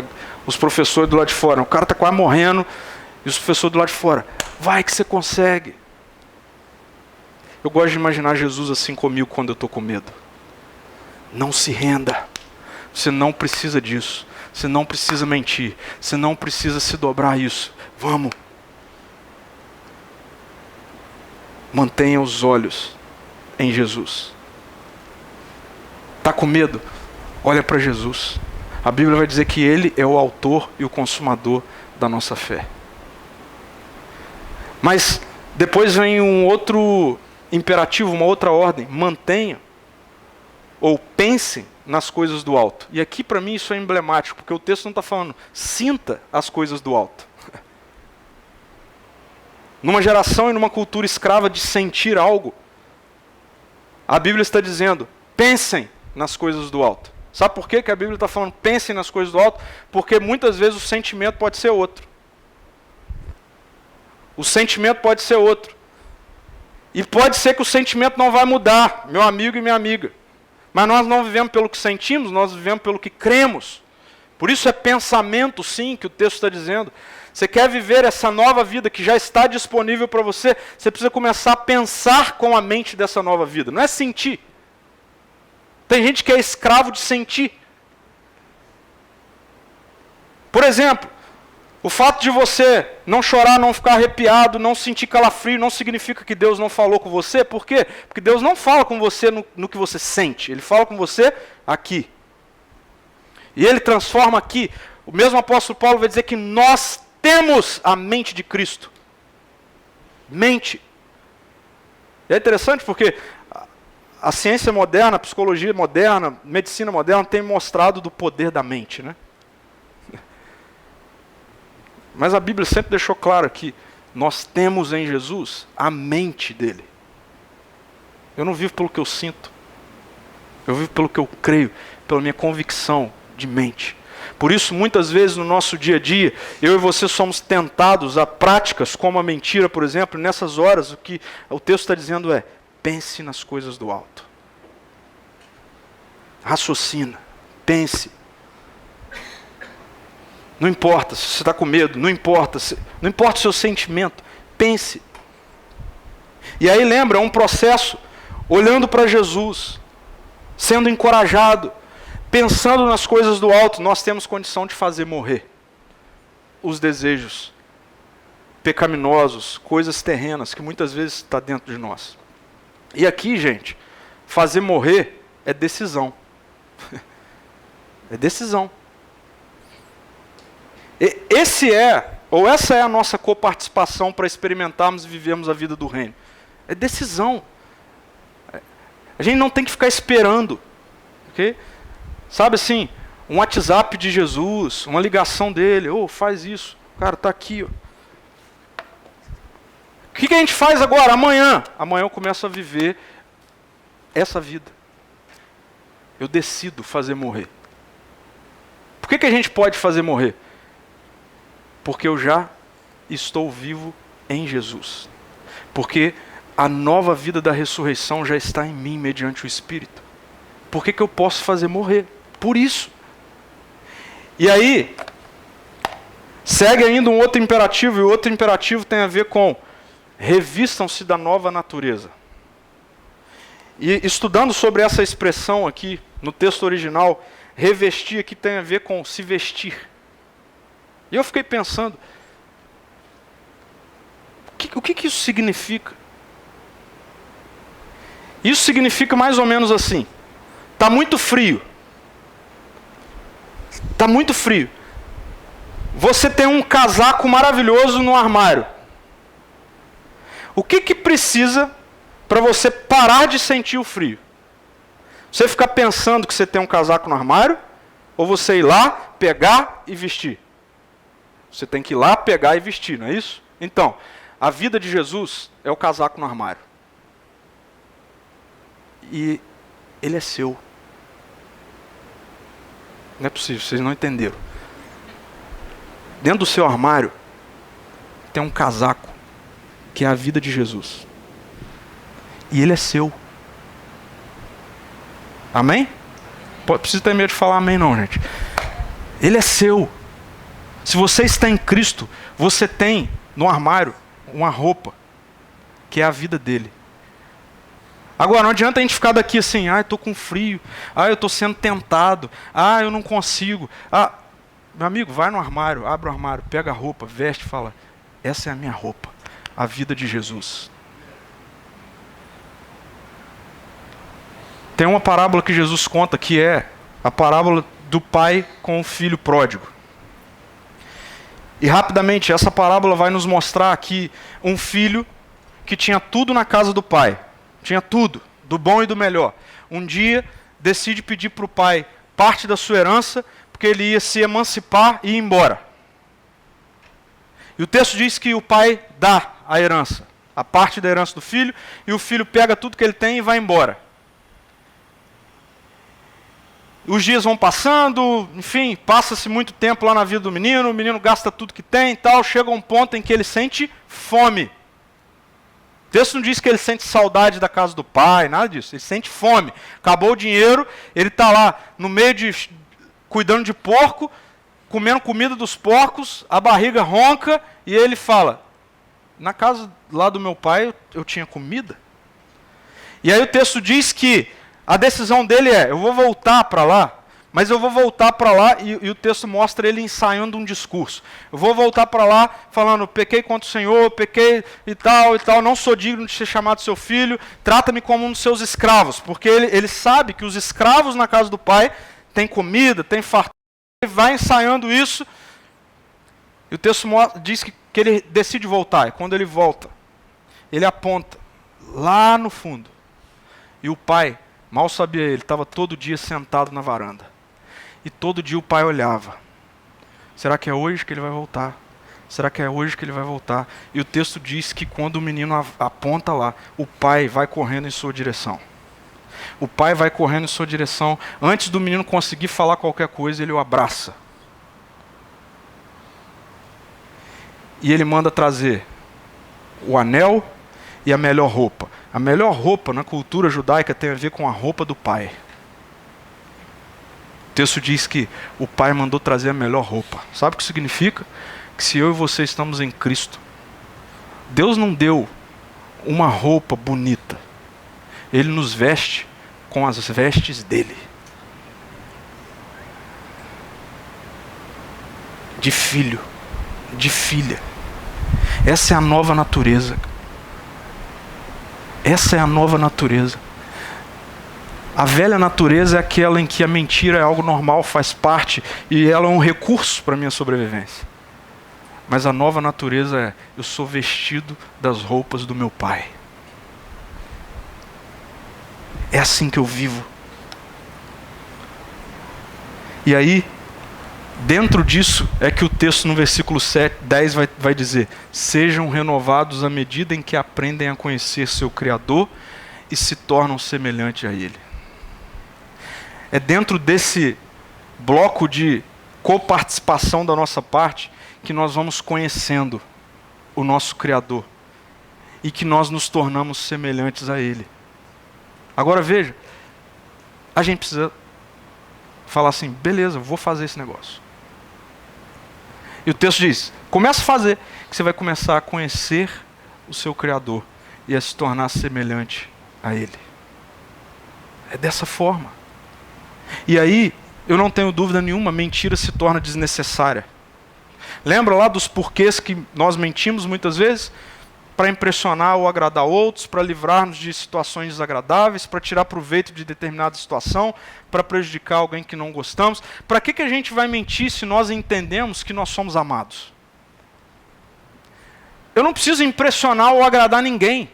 os professores do lado de fora. O cara está quase morrendo e os professores do lado de fora. Vai que você consegue. Eu gosto de imaginar Jesus assim comigo quando eu estou com medo. Não se renda. Você não precisa disso. Você não precisa mentir. Você não precisa se dobrar a isso. Vamos. Mantenha os olhos em Jesus. Está com medo? Olha para Jesus. A Bíblia vai dizer que Ele é o autor e o consumador da nossa fé. Mas depois vem um outro imperativo, uma outra ordem. Mantenha ou pense nas coisas do alto. E aqui para mim isso é emblemático, porque o texto não está falando sinta as coisas do alto. Numa geração e numa cultura escrava de sentir algo, a Bíblia está dizendo, pensem nas coisas do alto. Sabe por quê que a Bíblia está falando pensem nas coisas do alto? Porque muitas vezes o sentimento pode ser outro. O sentimento pode ser outro. E pode ser que o sentimento não vai mudar, meu amigo e minha amiga. Mas nós não vivemos pelo que sentimos, nós vivemos pelo que cremos. Por isso é pensamento, sim, que o texto está dizendo. Você quer viver essa nova vida que já está disponível para você, você precisa começar a pensar com a mente dessa nova vida. Não é sentir. Tem gente que é escravo de sentir. Por exemplo, o fato de você não chorar, não ficar arrepiado, não sentir calafrio, não significa que Deus não falou com você. Por quê? Porque Deus não fala com você no que você sente. Ele fala com você aqui. E Ele transforma aqui. O mesmo apóstolo Paulo vai dizer que nós temos a mente de Cristo. Mente. E é interessante porque a ciência moderna, a psicologia moderna, a medicina moderna tem mostrado do poder da mente, né? Mas a Bíblia sempre deixou claro que nós temos em Jesus a mente dele. Eu não vivo pelo que eu sinto. Eu vivo pelo que eu creio, pela minha convicção de mente. Por isso, muitas vezes no nosso dia a dia, eu e você somos tentados a práticas como a mentira, por exemplo. Nessas horas, o que o texto está dizendo é: pense nas coisas do alto. Raciocina, pense. Não importa se você está com medo, não importa o seu sentimento, pense. E aí lembra, é um processo, olhando para Jesus, sendo encorajado, pensando nas coisas do alto, nós temos condição de fazer morrer os desejos pecaminosos, coisas terrenas, que muitas vezes está dentro de nós. E aqui, gente, fazer morrer é decisão. É decisão. Essa é a nossa coparticipação para experimentarmos e vivermos a vida do reino. É decisão. A gente não tem que ficar esperando. Okay? Sabe assim, um WhatsApp de Jesus, uma ligação dele, faz isso. Cara, está aqui. Ó. O que a gente faz agora? Amanhã eu começo a viver essa vida. Eu decido fazer morrer. Por que a gente pode fazer morrer? Porque eu já estou vivo em Jesus. Porque a nova vida da ressurreição já está em mim mediante o Espírito. Por que eu posso fazer morrer? Por isso. E aí, segue ainda um outro imperativo, e o outro imperativo tem a ver com revistam-se da nova natureza. E estudando sobre essa expressão aqui, no texto original, revestir aqui tem a ver com se vestir. E eu fiquei pensando, o que isso significa? Isso significa mais ou menos assim: está muito frio. Está muito frio. Você tem um casaco maravilhoso no armário. O que precisa para você parar de sentir o frio? Você ficar pensando que você tem um casaco no armário? Ou você ir lá, pegar e vestir? Você tem que ir lá, pegar e vestir, não é isso? Então, a vida de Jesus é o casaco no armário. E ele é seu. Não é possível, vocês não entenderam. Dentro do seu armário tem um casaco que é a vida de Jesus. E ele é seu. Amém? Precisa ter medo de falar amém não, gente. Ele é seu. Se você está em Cristo, você tem no armário uma roupa que é a vida dele. Agora, não adianta a gente ficar daqui assim: eu estou com frio, eu estou sendo tentado, eu não consigo. Meu amigo, vai no armário, abre o armário, pega a roupa, veste e fala: essa é a minha roupa, a vida de Jesus. Tem uma parábola que Jesus conta, que é a parábola do pai com o filho pródigo. E rapidamente, essa parábola vai nos mostrar aqui um filho que tinha tudo na casa do pai. Tinha tudo, do bom e do melhor. Um dia, decide pedir para o pai parte da sua herança, porque ele ia se emancipar e ir embora. E o texto diz que o pai dá a herança, a parte da herança do filho, e o filho pega tudo que ele tem e vai embora. os dias vão passando, enfim, passa-se muito tempo lá na vida do menino, o menino gasta tudo que tem e tal, chega um ponto em que ele sente fome. O texto não diz que ele sente saudade da casa do pai, nada disso, ele sente fome. Acabou o dinheiro, ele está lá no meio de cuidando de porco, comendo comida dos porcos, a barriga ronca, e ele fala, na casa lá do meu pai eu tinha comida? E aí o texto diz que a decisão dele é, eu vou voltar para lá, mas eu vou voltar para lá, e o texto mostra ele ensaiando um discurso. Eu vou voltar para lá falando, pequei contra o Senhor, pequei e tal, não sou digno de ser chamado seu filho, trata-me como um dos seus escravos, porque ele sabe que os escravos na casa do pai têm comida, têm fartura, ele vai ensaiando isso, e o texto diz que ele decide voltar, e quando ele volta, ele aponta lá no fundo, e o pai, mal sabia ele, estava todo dia sentado na varanda. E todo dia o pai olhava. Será que é hoje que ele vai voltar? Será que é hoje que ele vai voltar? E o texto diz que quando o menino aponta lá, o pai vai correndo em sua direção. O pai vai correndo em sua direção. Antes do menino conseguir falar qualquer coisa, ele o abraça. E ele manda trazer o anel e a melhor roupa. A melhor roupa na cultura judaica tem a ver com a roupa do pai. O texto diz que o pai mandou trazer a melhor roupa. Sabe o que significa? Que se eu e você estamos em Cristo, Deus não deu uma roupa bonita. Ele nos veste com as vestes dele. De filho, de filha. Essa é a nova natureza. Essa é a nova natureza. A velha natureza é aquela em que a mentira é algo normal, faz parte, e ela é um recurso para a minha sobrevivência. Mas a nova natureza é, eu sou vestido das roupas do meu pai. É assim que eu vivo. E aí, dentro disso, é que o texto no versículo 10 vai dizer, sejam renovados à medida em que aprendem a conhecer seu Criador e se tornam semelhantes a Ele. É dentro desse bloco de coparticipação da nossa parte que nós vamos conhecendo o nosso Criador e que nós nos tornamos semelhantes a Ele. Agora veja, a gente precisa falar assim, beleza, vou fazer esse negócio. E o texto diz, começa a fazer, que você vai começar a conhecer o seu Criador e a se tornar semelhante a Ele. É dessa forma. E aí, eu não tenho dúvida nenhuma, mentira se torna desnecessária. Lembra lá dos porquês que nós mentimos muitas vezes? Para impressionar ou agradar outros, para livrar-nos de situações desagradáveis, para tirar proveito de determinada situação, para prejudicar alguém que não gostamos. Para que a gente vai mentir se nós entendemos que nós somos amados? Eu não preciso impressionar ou agradar ninguém.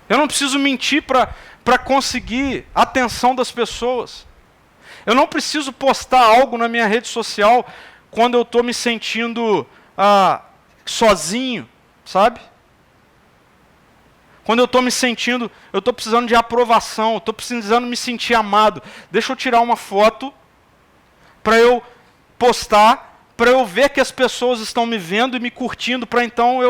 Eu não preciso mentir para conseguir a atenção das pessoas. Eu não preciso postar algo na minha rede social quando eu estou me sentindo sozinho, sabe? Quando eu estou me sentindo, eu estou precisando de aprovação, eu estou precisando me sentir amado. Deixa eu tirar uma foto para eu postar, para eu ver que as pessoas estão me vendo e me curtindo, para então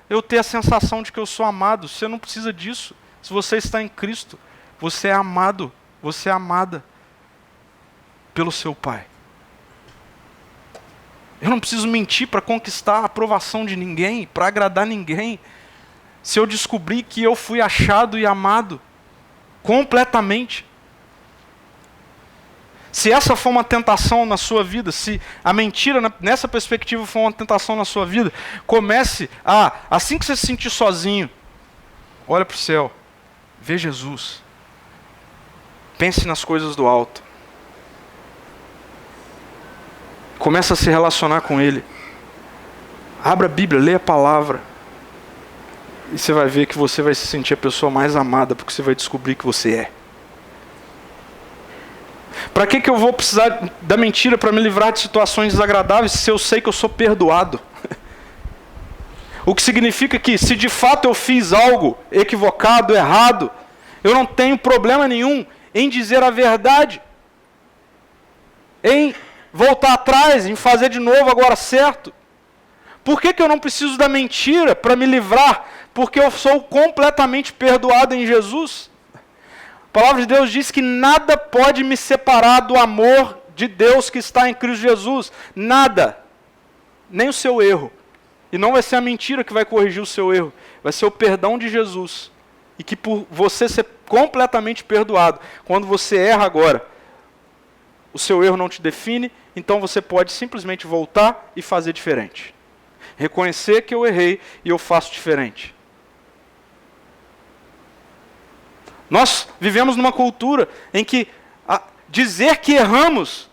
eu ter a sensação de que eu sou amado. Você não precisa disso. Se você está em Cristo, você é amado, você é amada pelo seu Pai. Eu não preciso mentir para conquistar a aprovação de ninguém, para agradar ninguém. Se eu descobrir que eu fui achado e amado completamente. Se essa for uma tentação na sua vida, se a mentira nessa perspectiva for uma tentação na sua vida, comece assim que você se sentir sozinho, olha para o céu, vê Jesus. Pense nas coisas do alto. Começa a se relacionar com Ele. Abra a Bíblia, lê a palavra. E você vai ver que você vai se sentir a pessoa mais amada, porque você vai descobrir que você é. Para que eu vou precisar da mentira para me livrar de situações desagradáveis se eu sei que eu sou perdoado? O que significa que se de fato eu fiz algo equivocado, errado, eu não tenho problema nenhum em dizer a verdade, em voltar atrás, em fazer de novo agora certo. Por que eu não preciso da mentira para me livrar? Porque eu sou completamente perdoado em Jesus. A palavra de Deus diz que nada pode me separar do amor de Deus que está em Cristo Jesus. Nada. Nem o seu erro. E não vai ser a mentira que vai corrigir o seu erro. Vai ser o perdão de Jesus. E que por você ser completamente perdoado, quando você erra agora, o seu erro não te define, então você pode simplesmente voltar e fazer diferente. Reconhecer que eu errei e eu faço diferente. Nós vivemos numa cultura em que dizer que erramos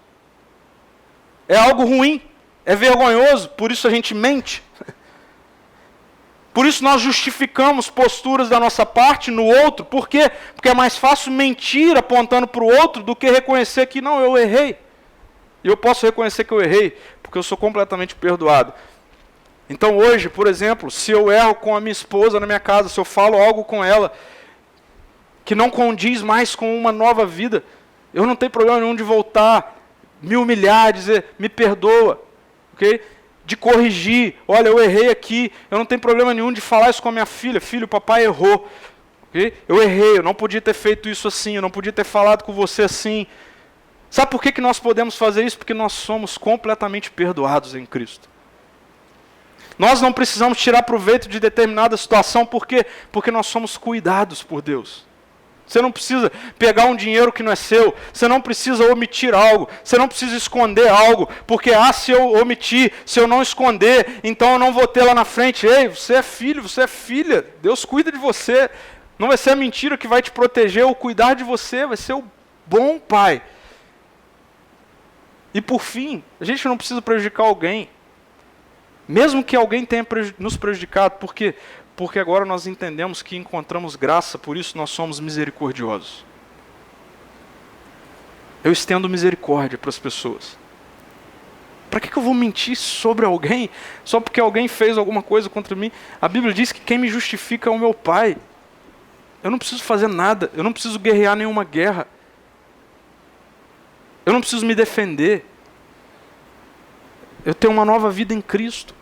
é algo ruim, é vergonhoso, por isso a gente mente. Por isso nós justificamos posturas da nossa parte no outro. Por quê? Porque é mais fácil mentir apontando para o outro do que reconhecer que não, eu errei. E eu posso reconhecer que eu errei, porque eu sou completamente perdoado. Então hoje, por exemplo, se eu erro com a minha esposa na minha casa, se eu falo algo com ela que não condiz mais com uma nova vida, eu não tenho problema nenhum de voltar, me humilhar, dizer, me perdoa, ok? De corrigir, olha, eu errei aqui, eu não tenho problema nenhum de falar isso com a minha filha, filho, o papai errou, okay? Eu errei, eu não podia ter feito isso assim, eu não podia ter falado com você assim. Sabe por que nós podemos fazer isso? Porque nós somos completamente perdoados em Cristo. Nós não precisamos tirar proveito de determinada situação, por quê? Porque nós somos cuidados por Deus. Você não precisa pegar um dinheiro que não é seu, você não precisa omitir algo, você não precisa esconder algo, porque se eu omitir, se eu não esconder, então eu não vou ter lá na frente, ei, você é filho, você é filha, Deus cuida de você, não vai ser a mentira que vai te proteger ou cuidar de você, vai ser o bom pai. E por fim, a gente não precisa prejudicar alguém, mesmo que alguém tenha nos prejudicado, por quê? Porque agora nós entendemos que encontramos graça, por isso nós somos misericordiosos. Eu estendo misericórdia para as pessoas. Para que eu vou mentir sobre alguém, só porque alguém fez alguma coisa contra mim? A Bíblia diz que quem me justifica é o meu Pai. Eu não preciso fazer nada, eu não preciso guerrear nenhuma guerra. Eu não preciso me defender. Eu tenho uma nova vida em Cristo.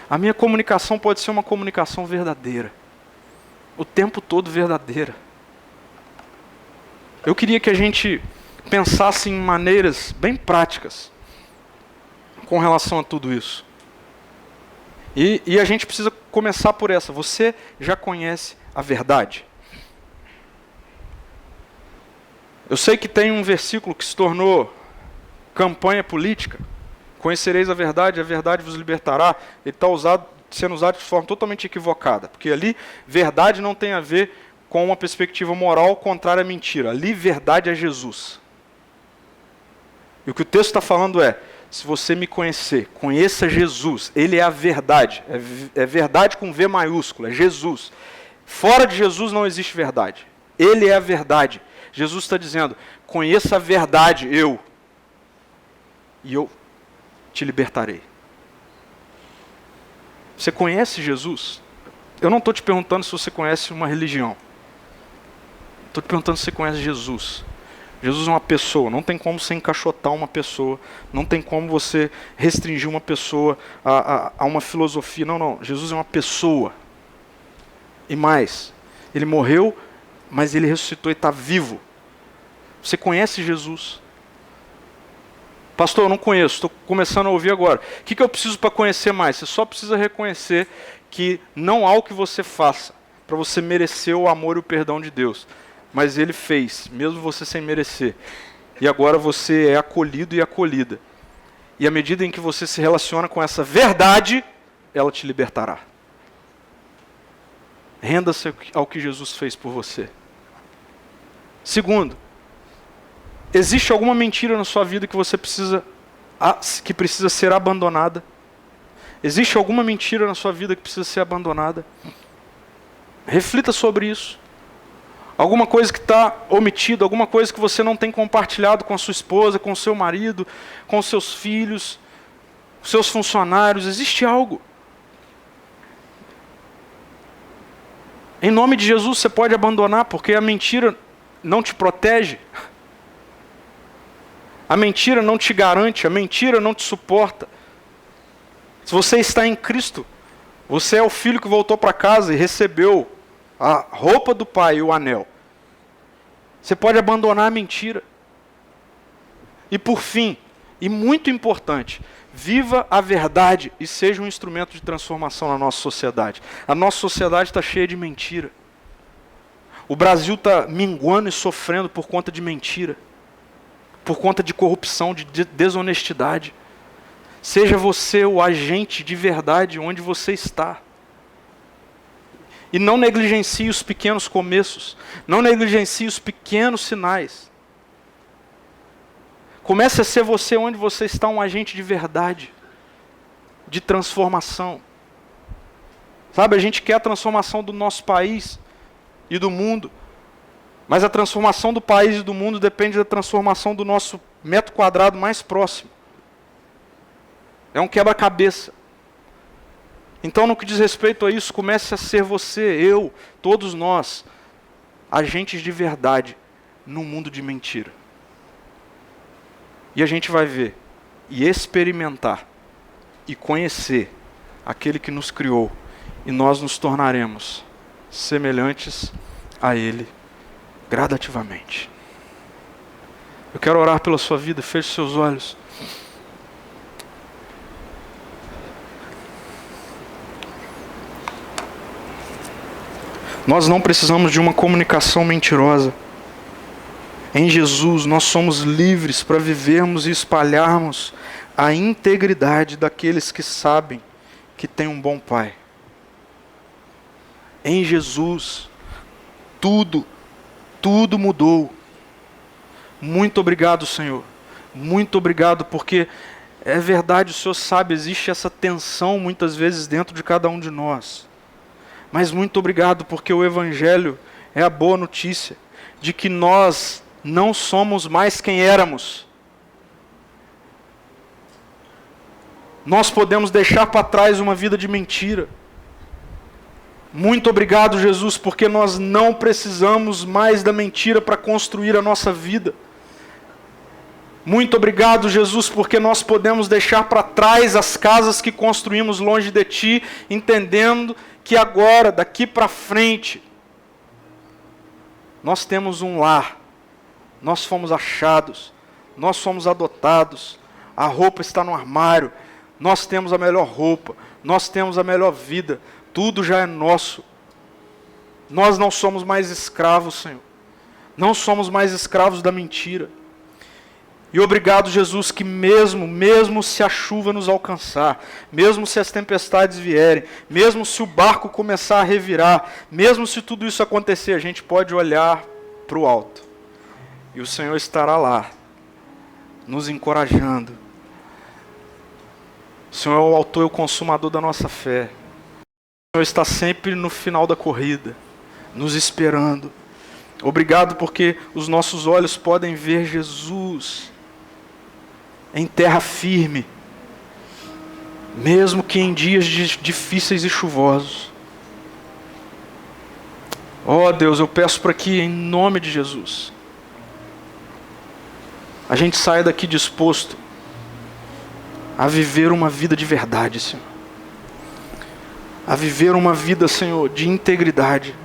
A minha comunicação pode ser uma comunicação verdadeira. O tempo todo verdadeira. Eu queria que a gente pensasse em maneiras bem práticas com relação a tudo isso. E a gente precisa começar por essa. Você já conhece a verdade? Eu sei que tem um versículo que se tornou campanha política. Conhecereis a verdade vos libertará. Ele está sendo usado de forma totalmente equivocada. Porque ali, verdade não tem a ver com uma perspectiva moral contrária à mentira. Ali, verdade é Jesus. E o que o texto está falando é, se você me conhecer, conheça Jesus. Ele é a verdade. É verdade com V maiúsculo, é Jesus. Fora de Jesus não existe verdade. Ele é a verdade. Jesus está dizendo, conheça a verdade, e eu te libertarei. Você conhece Jesus? Eu não estou te perguntando se você conhece uma religião. Estou te perguntando se você conhece Jesus. Jesus é uma pessoa, não tem como você encaixotar uma pessoa, não tem como você restringir uma pessoa a uma filosofia. Não, Jesus é uma pessoa. E mais, ele morreu, mas ele ressuscitou e está vivo. Você conhece Jesus? Pastor, eu não conheço, estou começando a ouvir agora. O que eu preciso para conhecer mais? Você só precisa reconhecer que não há o que você faça para você merecer o amor e o perdão de Deus. Mas Ele fez, mesmo você sem merecer. E agora você é acolhido e acolhida. E à medida em que você se relaciona com essa verdade, ela te libertará. Renda-se ao que Jesus fez por você. Segundo, existe alguma mentira na sua vida que que precisa ser abandonada? Existe alguma mentira na sua vida que precisa ser abandonada? Reflita sobre isso. Alguma coisa que está omitida, alguma coisa que você não tem compartilhado com a sua esposa, com o seu marido, com os seus filhos, com seus funcionários, existe algo. Em nome de Jesus você pode abandonar, porque a mentira não te protege. A mentira não te garante, a mentira não te suporta. Se você está em Cristo, você é o filho que voltou para casa e recebeu a roupa do pai e o anel. Você pode abandonar a mentira. E por fim, e muito importante, viva a verdade e seja um instrumento de transformação na nossa sociedade. A nossa sociedade está cheia de mentira. O Brasil está minguando e sofrendo por conta de mentira, por conta de corrupção, de desonestidade. Seja você o agente de verdade onde você está. E não negligencie os pequenos começos. Não negligencie os pequenos sinais. Comece a ser você onde você está, um agente de verdade, de transformação. Sabe, a gente quer a transformação do nosso país e do mundo. Mas a transformação do país e do mundo depende da transformação do nosso metro quadrado mais próximo. É um quebra-cabeça. Então, no que diz respeito a isso, comece a ser você, eu, todos nós, agentes de verdade num mundo de mentira. E a gente vai ver, e experimentar, e conhecer aquele que nos criou, e nós nos tornaremos semelhantes a Ele, gradativamente. Eu quero orar pela sua vida, feche seus olhos. Nós não precisamos de uma comunicação mentirosa. Em Jesus, nós somos livres para vivermos e espalharmos a integridade daqueles que sabem que tem um bom Pai. Em Jesus, tudo mudou. Muito obrigado, Senhor. Muito obrigado, porque é verdade, o Senhor sabe, existe essa tensão muitas vezes dentro de cada um de nós. Mas muito obrigado, porque o Evangelho é a boa notícia de que nós não somos mais quem éramos. Nós podemos deixar para trás uma vida de mentira. Muito obrigado, Jesus, porque nós não precisamos mais da mentira para construir a nossa vida. Muito obrigado, Jesus, porque nós podemos deixar para trás as casas que construímos longe de Ti, entendendo que agora, daqui para frente, nós temos um lar, nós fomos achados, nós fomos adotados, a roupa está no armário, nós temos a melhor roupa, nós temos a melhor vida, tudo já é nosso. Nós não somos mais escravos, Senhor, não somos mais escravos da mentira. E obrigado, Jesus, que mesmo se a chuva nos alcançar, mesmo se as tempestades vierem, mesmo se o barco começar a revirar, mesmo se tudo isso acontecer, a gente pode olhar para o alto. E o Senhor estará lá, nos encorajando. O Senhor é o autor e o consumador da nossa fé. O Senhor está sempre no final da corrida, nos esperando. Obrigado porque os nossos olhos podem ver Jesus em terra firme, mesmo que em dias difíceis e chuvosos. Oh Deus, eu peço para que, em nome de Jesus, a gente saia daqui disposto a viver uma vida de verdade, Senhor. A viver uma vida, Senhor, de integridade.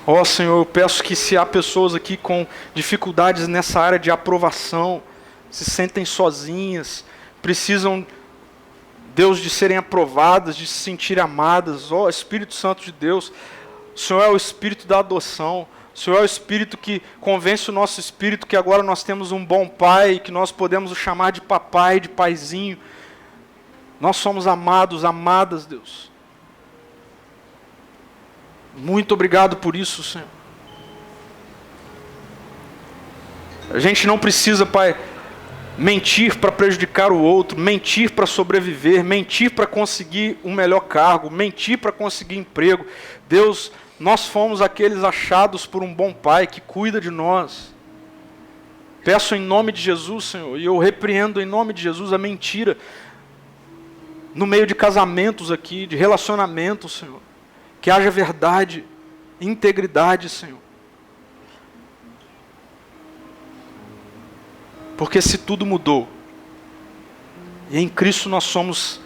Ó Senhor, eu peço que se há pessoas aqui com dificuldades nessa área de aprovação, se sentem sozinhas, precisam, Deus, de serem aprovadas, de se sentirem amadas. Ó Espírito Santo de Deus, o Senhor é o Espírito da adoção, o Senhor é o Espírito que convence o nosso espírito que agora nós temos um bom Pai, que nós podemos o chamar de papai, de paizinho. Nós somos amados, amadas, Deus. Muito obrigado por isso, Senhor. A gente não precisa, Pai, mentir para prejudicar o outro, mentir para sobreviver, mentir para conseguir um melhor cargo, mentir para conseguir emprego. Deus, nós fomos aqueles achados por um bom Pai que cuida de nós. Peço em nome de Jesus, Senhor, e eu repreendo em nome de Jesus a mentira no meio de casamentos aqui, de relacionamentos, Senhor. Que haja verdade, integridade, Senhor. Porque se tudo mudou, e em Cristo nós somos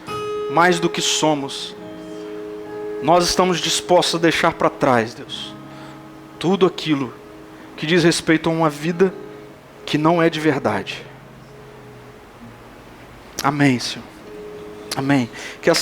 mais do que somos, nós estamos dispostos a deixar para trás, Deus, tudo aquilo que diz respeito a uma vida que não é de verdade. Amém, Senhor. Amém. Que essa